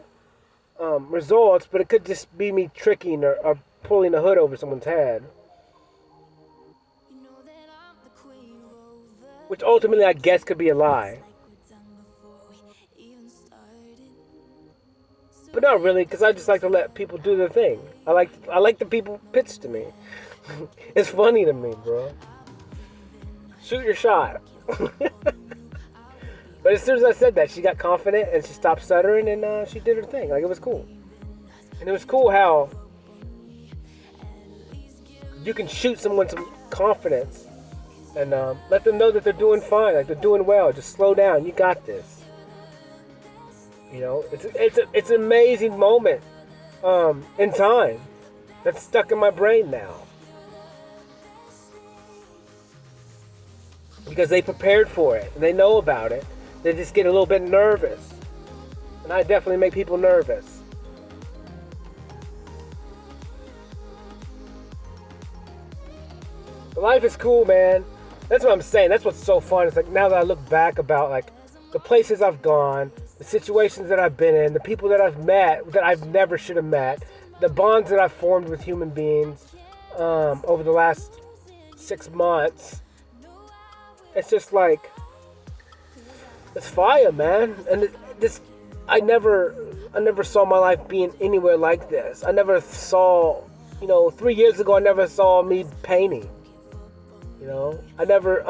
results, but it could just be me tricking or pulling a hood over someone's head. Which ultimately I guess could be a lie. But not really, because I just like to let people do their thing. I like the people pitch to me. It's funny to me, bro. Shoot your shot. But as soon as I said that, she got confident and she stopped stuttering and she did her thing. Like, it was cool. And it was cool how you can shoot someone some confidence and let them know that they're doing fine, like they're doing well. Just slow down. You got this. You know, it's an amazing moment in time that's stuck in my brain now. Because they prepared for it and they know about it. They just get a little bit nervous. And I definitely make people nervous. But life is cool, man. That's what I'm saying. That's what's so fun. It's like now that I look back about like the places I've gone, the situations that I've been in, the people that I've met that I've never should have met, the bonds that I've formed with human beings over the last 6 months. It's just like, it's fire, man. And I never saw my life being anywhere like this. I never saw, 3 years ago, I never saw me painting. I never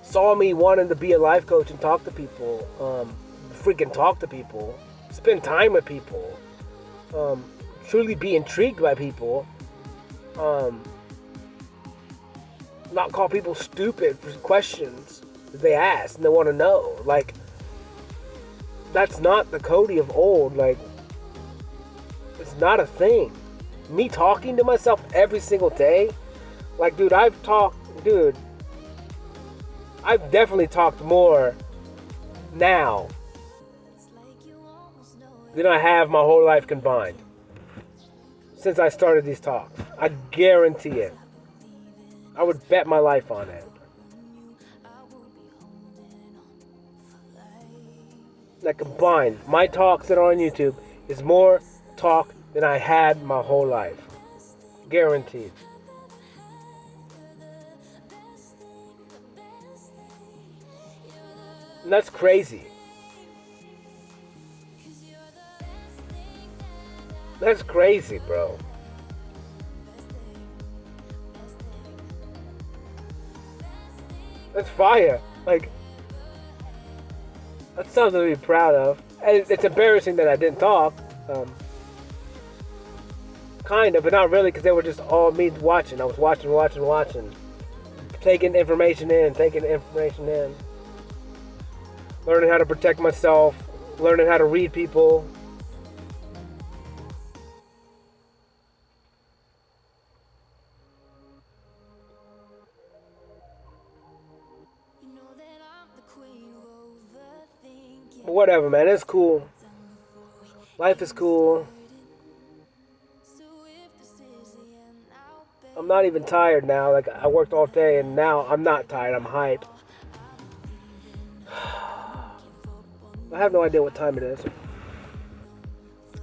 saw me wanting to be a life coach and talk to people, spend time with people, truly be intrigued by people, not call people stupid for questions that they ask and they want to know. Like, that's not the Cody of old. Like, it's not a thing. Me talking to myself every single day, like, dude, I've definitely talked more now than I have my whole life combined since I started these talks. I guarantee it. I would bet my life on it. That combined, my talks that are on YouTube is more talk than I had my whole life. Guaranteed. And that's crazy. That's crazy, bro. That's fire. Like, that's something to be proud of. And it's embarrassing that I didn't talk. Kind of, but not really, because they were just all me watching. I was watching. Taking information in. Learning how to protect myself. Learning how to read people. But whatever, man. It's cool. Life is cool. I'm not even tired now. Like, I worked all day and now I'm not tired. I'm hyped. I have no idea what time it is.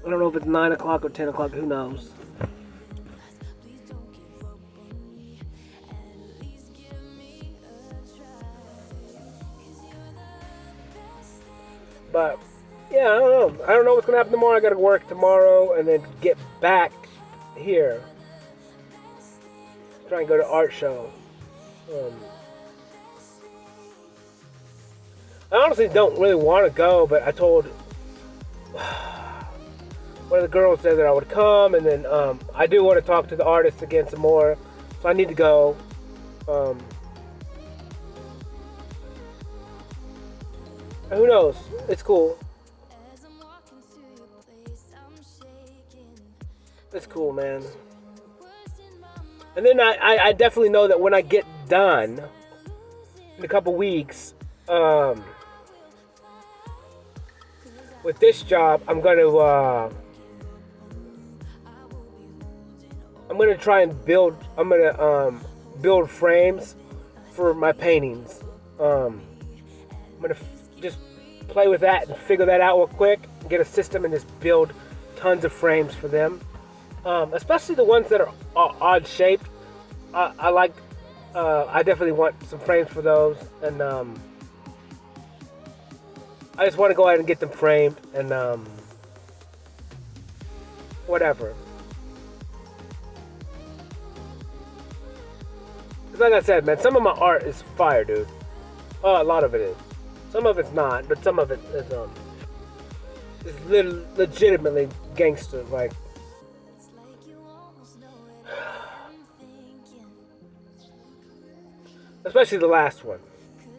I don't know if it's 9 o'clock or 10 o'clock. Who knows? But, yeah, I don't know. I don't know what's going to happen tomorrow. I got to work tomorrow and then get back here. Try and go to art show. I honestly don't really want to go, but I told one of the girls said that I would come, and then I do want to talk to the artists again some more, so I need to go. Who knows? It's cool. It's cool, man. And then I definitely know that when I get done in a couple weeks with this job, I'm gonna try and build. I'm gonna build frames for my paintings. I'm gonna just play with that and figure that out real quick. Get a system and just build tons of frames for them. Especially the ones that are odd shaped. I like. I definitely want some frames for those, and I just want to go ahead and get them framed and whatever. Cause like I said, man, some of my art is fire, dude. A lot of it is. Some of it's not, but some of it is legitimately gangster, like. Especially the last one.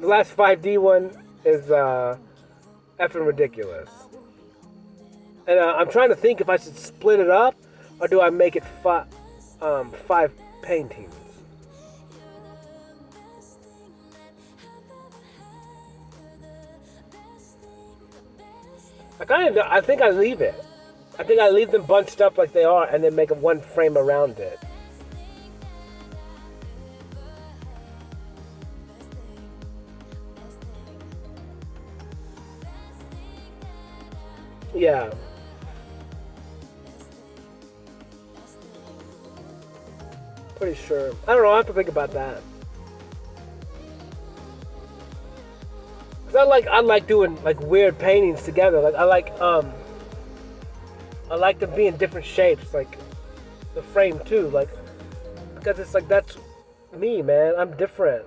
The last 5D one is effing ridiculous. And I'm trying to think if I should split it up or do I make it 5 paintings. I think I leave it. I think I leave them bunched up like they are and then make one frame around it. Yeah. Pretty sure. I don't know, I have to think about that. Cause I like doing like weird paintings together. Like I like them being different shapes, like the frame too. Like because it's like that's me, man. I'm different.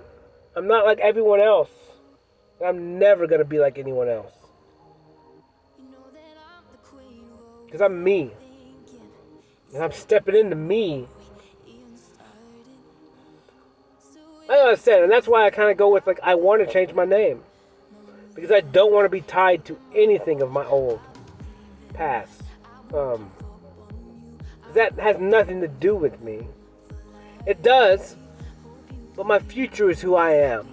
I'm not like everyone else. I'm never gonna be like anyone else. Because I'm me. And I'm stepping into me. Like I said, and that's why I kind of go with, like, I want to change my name. because I don't want to be tied to anything of my old past. That has nothing to do with me. It does, but my future is who I am.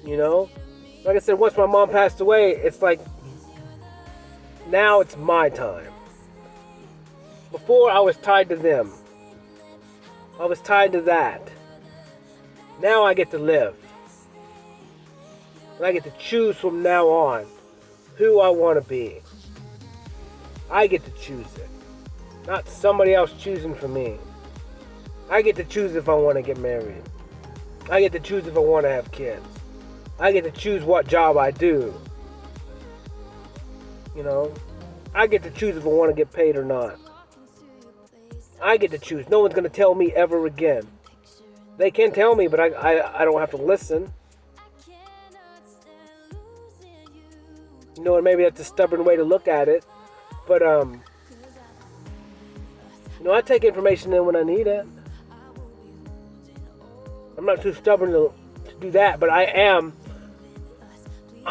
You know? Like I said, once my mom passed away, it's like, now it's my time. Before, I was tied to them. I was tied to that. Now I get to live. And I get to choose from now on who I want to be. I get to choose it. Not somebody else choosing for me. I get to choose if I want to get married. I get to choose if I want to have kids. I get to choose what job I do. You know? I get to choose if I want to get paid or not. I get to choose. No one's going to tell me ever again. They can tell me, but I don't have to listen. You know, and maybe that's a stubborn way to look at it. But, you know, I take information in when I need it. I'm not too stubborn to do that, but I'm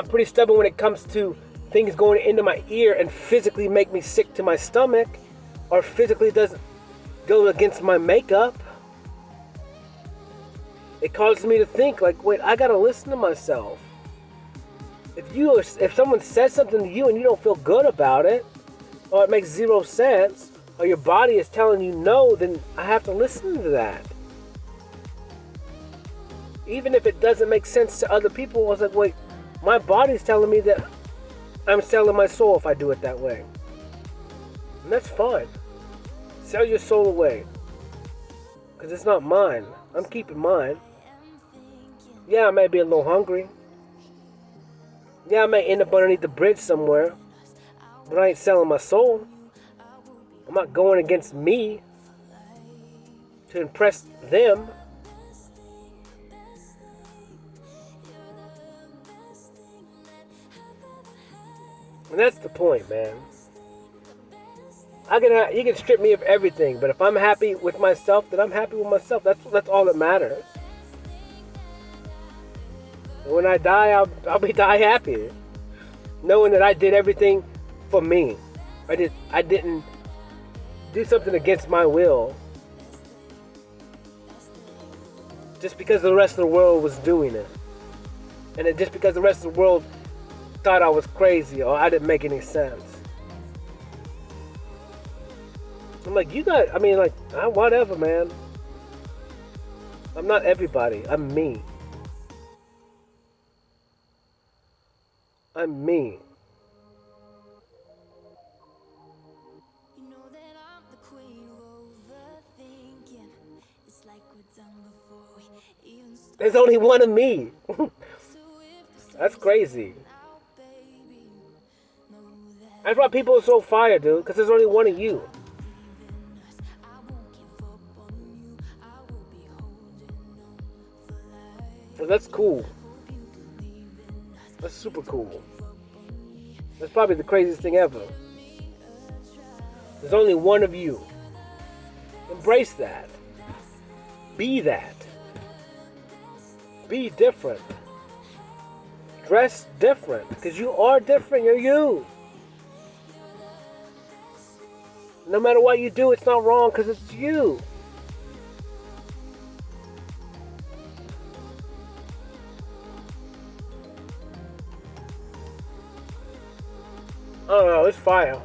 pretty stubborn when it comes to things going into my ear and physically make me sick to my stomach, or physically doesn't go against my makeup. It causes me to think, like, wait, I gotta listen to myself. If someone says something to you and you don't feel good about it, or it makes zero sense, or your body is telling you no, then I have to listen to that. Even if it doesn't make sense to other people, I was like, wait, my body's telling me that I'm selling my soul if I do it that way. And that's fine. Sell your soul away. Because it's not mine. I'm keeping mine. Yeah, I may be a little hungry. Yeah, I may end up underneath the bridge somewhere. But I ain't selling my soul. I'm not going against me to impress them. And that's the point, man. You can strip me of everything, but if I'm happy with myself, then I'm happy with myself. That's all that matters. And when I die, I'll die happy, knowing that I did everything for me. I didn't do something against my will, just because the rest of the world was doing it, and just because the rest of the world thought I was crazy or I didn't make any sense. I'm like, whatever, man. I'm not everybody. I'm me. I'm me. There's only one of me. That's crazy. That's why people are so fired, dude, because there's only one of you. Well, that's cool. That's super cool. That's probably the craziest thing ever. There's only one of you. Embrace that. Be that. Be different. Dress different, because you are different. You're you. No matter what you do, it's not wrong because it's you. I don't know, it's fire.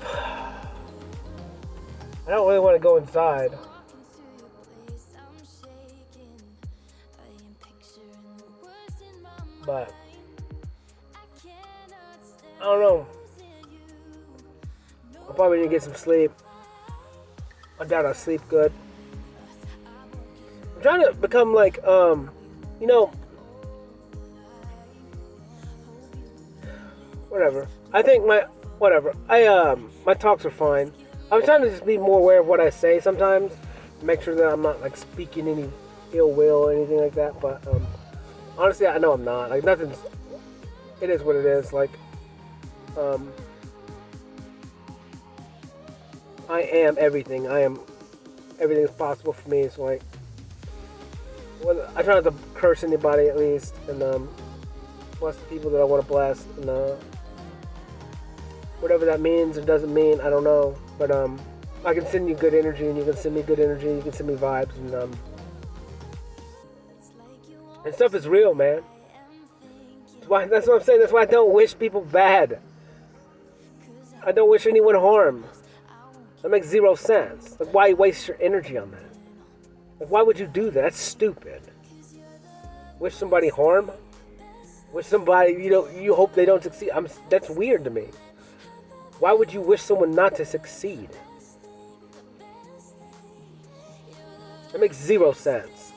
I don't really want to go inside. But I don't know. I'll probably need to get some sleep. I doubt I'll sleep good. I'm trying to become like, whatever. I think my talks are fine. I'm trying to just be more aware of what I say sometimes. Make sure that I'm not like speaking any ill will or anything like that. But honestly, I know I'm not. Like nothing's. It is what it is. Like, I am everything. Everything is possible for me. So like, Well, I try not to curse anybody at least, and bless the people that I want to bless, and whatever that means or doesn't mean, I don't know. But I can send you good energy, and you can send me good energy, and you can send me vibes, and stuff is real, man. That's what I'm saying. That's why I don't wish people bad. I don't wish anyone harm. That makes zero sense. Like, why waste your energy on that? Like, why would you do that? That's stupid. Wish somebody harm? Wish somebody, you hope they don't succeed. That's weird to me. Why would you wish someone not to succeed? It makes zero sense.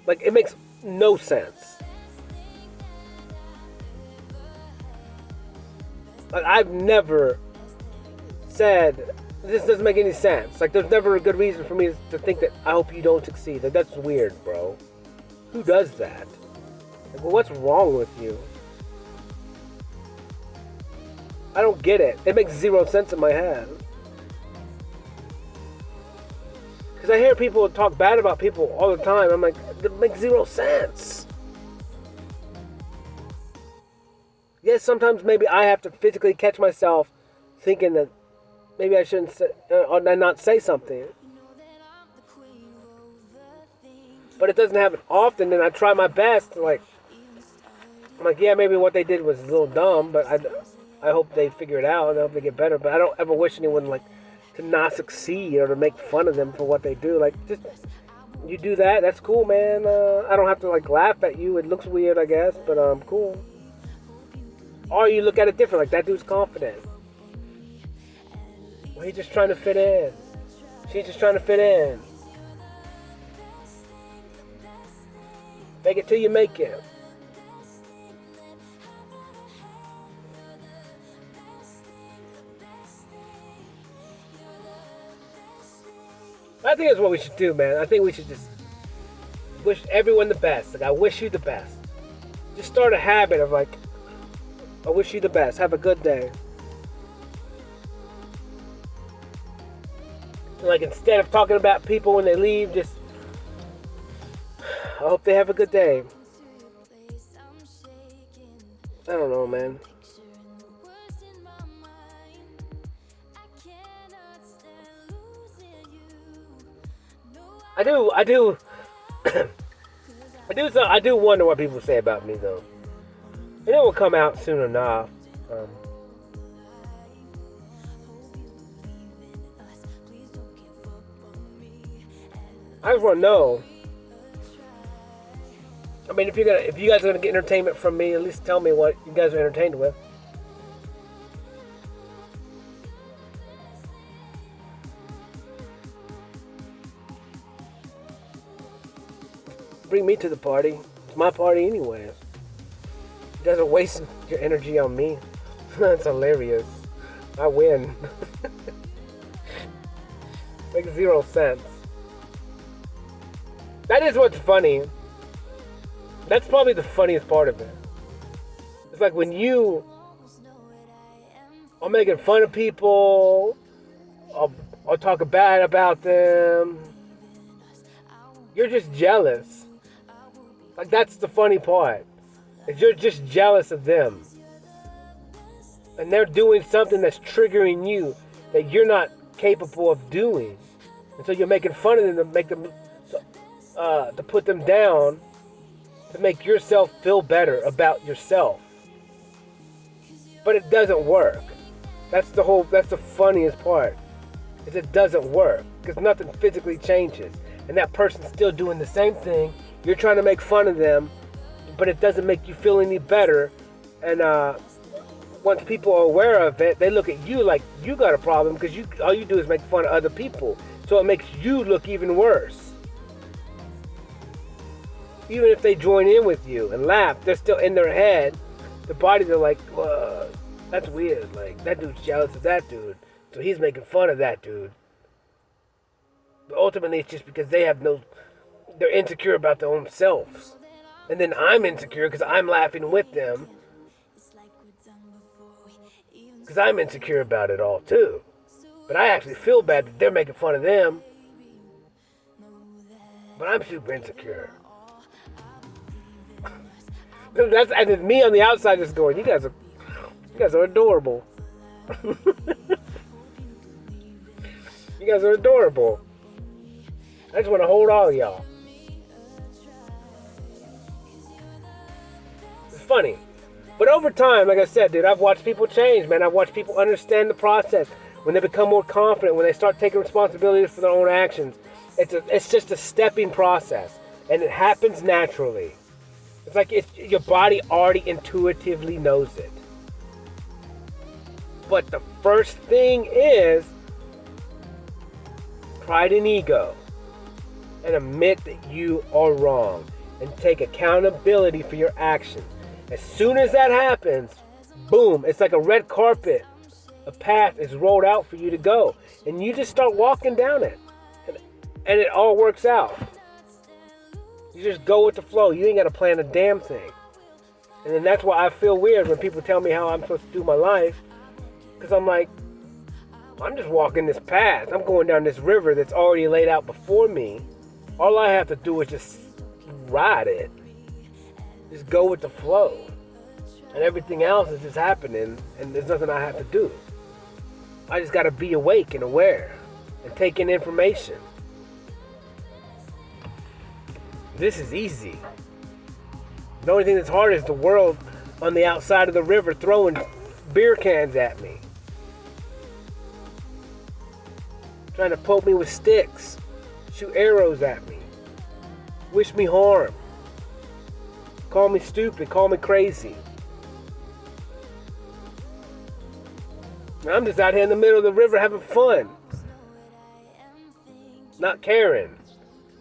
Like, it makes no sense. Like, I've never said, this doesn't make any sense. Like, there's never a good reason for me to think that I hope you don't succeed. Like, that's weird, bro. Who does that? Like, well, what's wrong with you? I don't get it. It makes zero sense in my head. Because I hear people talk bad about people all the time. I'm like, it makes zero sense. Yes, sometimes maybe I have to physically catch myself thinking that maybe I shouldn't say, or not say something. But it doesn't happen often, and I try my best. I'm like, yeah, maybe what they did was a little dumb, but I hope they figure it out. I hope they get better. But I don't ever wish anyone to not succeed or to make fun of them for what they do. Like, just you do that, that's cool, man. I don't have to laugh at you. It looks weird, I guess, but cool. Or you look at it different, like that dude's confident. Well, he's just trying to fit in. She's just trying to fit in. Make it till you make it. I think that's what we should do, man. I think we should just wish everyone the best. Like, I wish you the best. Just start a habit of I wish you the best. Have a good day. Instead of talking about people when they leave, just I hope they have a good day. I don't know, man. I do wonder what people say about me, though. And it will come out soon enough. I just want to know. I mean, if you guys are gonna get entertainment from me, at least tell me what you guys are entertained with. Bring me to the party. It's my party anyway. You guys are wasting your energy on me. That's hilarious. I win. Makes zero sense. That is what's funny. That's probably the funniest part of it. It's like when you are making fun of people or talking bad about them, you're just jealous. Like, that's the funny part. Is you're just jealous of them. And they're doing something that's triggering you that you're not capable of doing. And so you're making fun of them to make them to put them down, to make yourself feel better about yourself. But it doesn't work. That's the funniest part. Is it doesn't work. Because nothing physically changes. And that person's still doing the same thing. You're trying to make fun of them, but it doesn't make you feel any better. And once people are aware of it, they look at you like you got a problem because all you do is make fun of other people. So it makes you look even worse. Even if they join in with you and laugh, they're still in their head. The body, they're like, that's weird. Like, that dude's jealous of that dude, so he's making fun of that dude. But ultimately, it's just because they're insecure about their own selves. And then I'm insecure because I'm laughing with them. Because I'm insecure about it all too. But I actually feel bad that they're making fun of them. But I'm super insecure. And then me on the outside just going, you guys are adorable. You guys are adorable. I just want to hold all of y'all. It's funny. But over time, like I said, dude, I've watched people change, man. I've watched people understand the process. When they become more confident, when they start taking responsibility for their own actions. It's just a stepping process. And it happens naturally. It's like your body already intuitively knows it. But the first thing is pride and ego. And admit that you are wrong. And take accountability for your actions. As soon as that happens, boom, it's like a red carpet. A path is rolled out for you to go. And you just start walking down it. And it all works out. You just go with the flow. You ain't got to plan a damn thing. And then that's why I feel weird when people tell me how I'm supposed to do my life. Because I'm like, I'm just walking this path. I'm going down this river that's already laid out before me. All I have to do is just ride it. Just go with the flow. And everything else is just happening. And there's nothing I have to do. I just got to be awake and aware. And take in information. This is easy. The only thing that's hard is the world on the outside of the river throwing beer cans at me. Trying to poke me with sticks. Shoot arrows at me. Wish me harm. Call me stupid. Call me crazy. And I'm just out here in the middle of the river having fun. Not caring.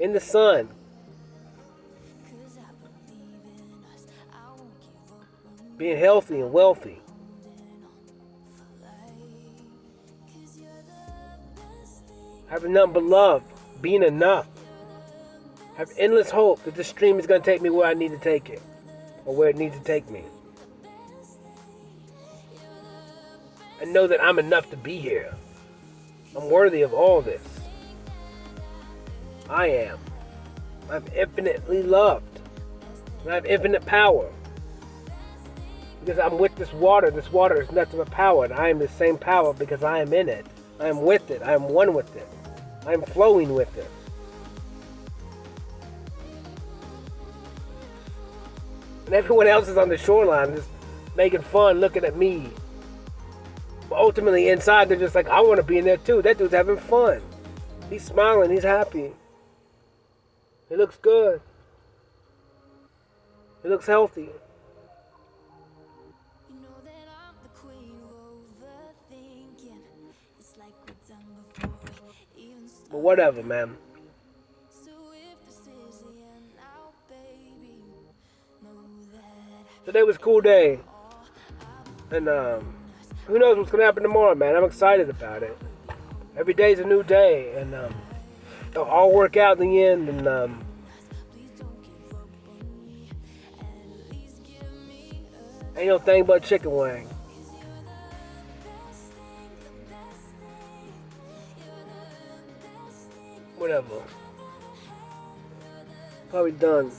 In the sun. Being healthy and wealthy. Having nothing but love. Being enough. Have endless hope that this stream is going to take me where I need to take it. Or where it needs to take me. And know that I'm enough to be here. I'm worthy of all this. I am. I'm infinitely loved. And I have infinite power. Because I'm with this water. This water is nothing but power. And I am the same power because I am in it. I am with it. I am one with it. I am flowing with it. And everyone else is on the shoreline just making fun, looking at me. But ultimately inside they're just like, I want to be in there too. That dude's having fun. He's smiling. He's happy. He looks good. He looks healthy. But whatever, man. Today was a cool day. And who knows what's gonna happen tomorrow, man. I'm excited about it. Every day's a new day, and it'll all work out in the end. And ain't no thing but chicken wing. Whatever. Probably done.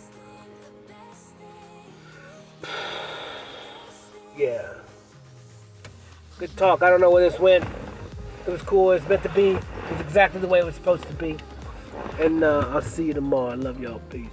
Yeah. Good talk. I don't know where this went. It was cool. It's meant to be. It's exactly the way it was supposed to be. And I'll see you tomorrow. I love y'all. Peace.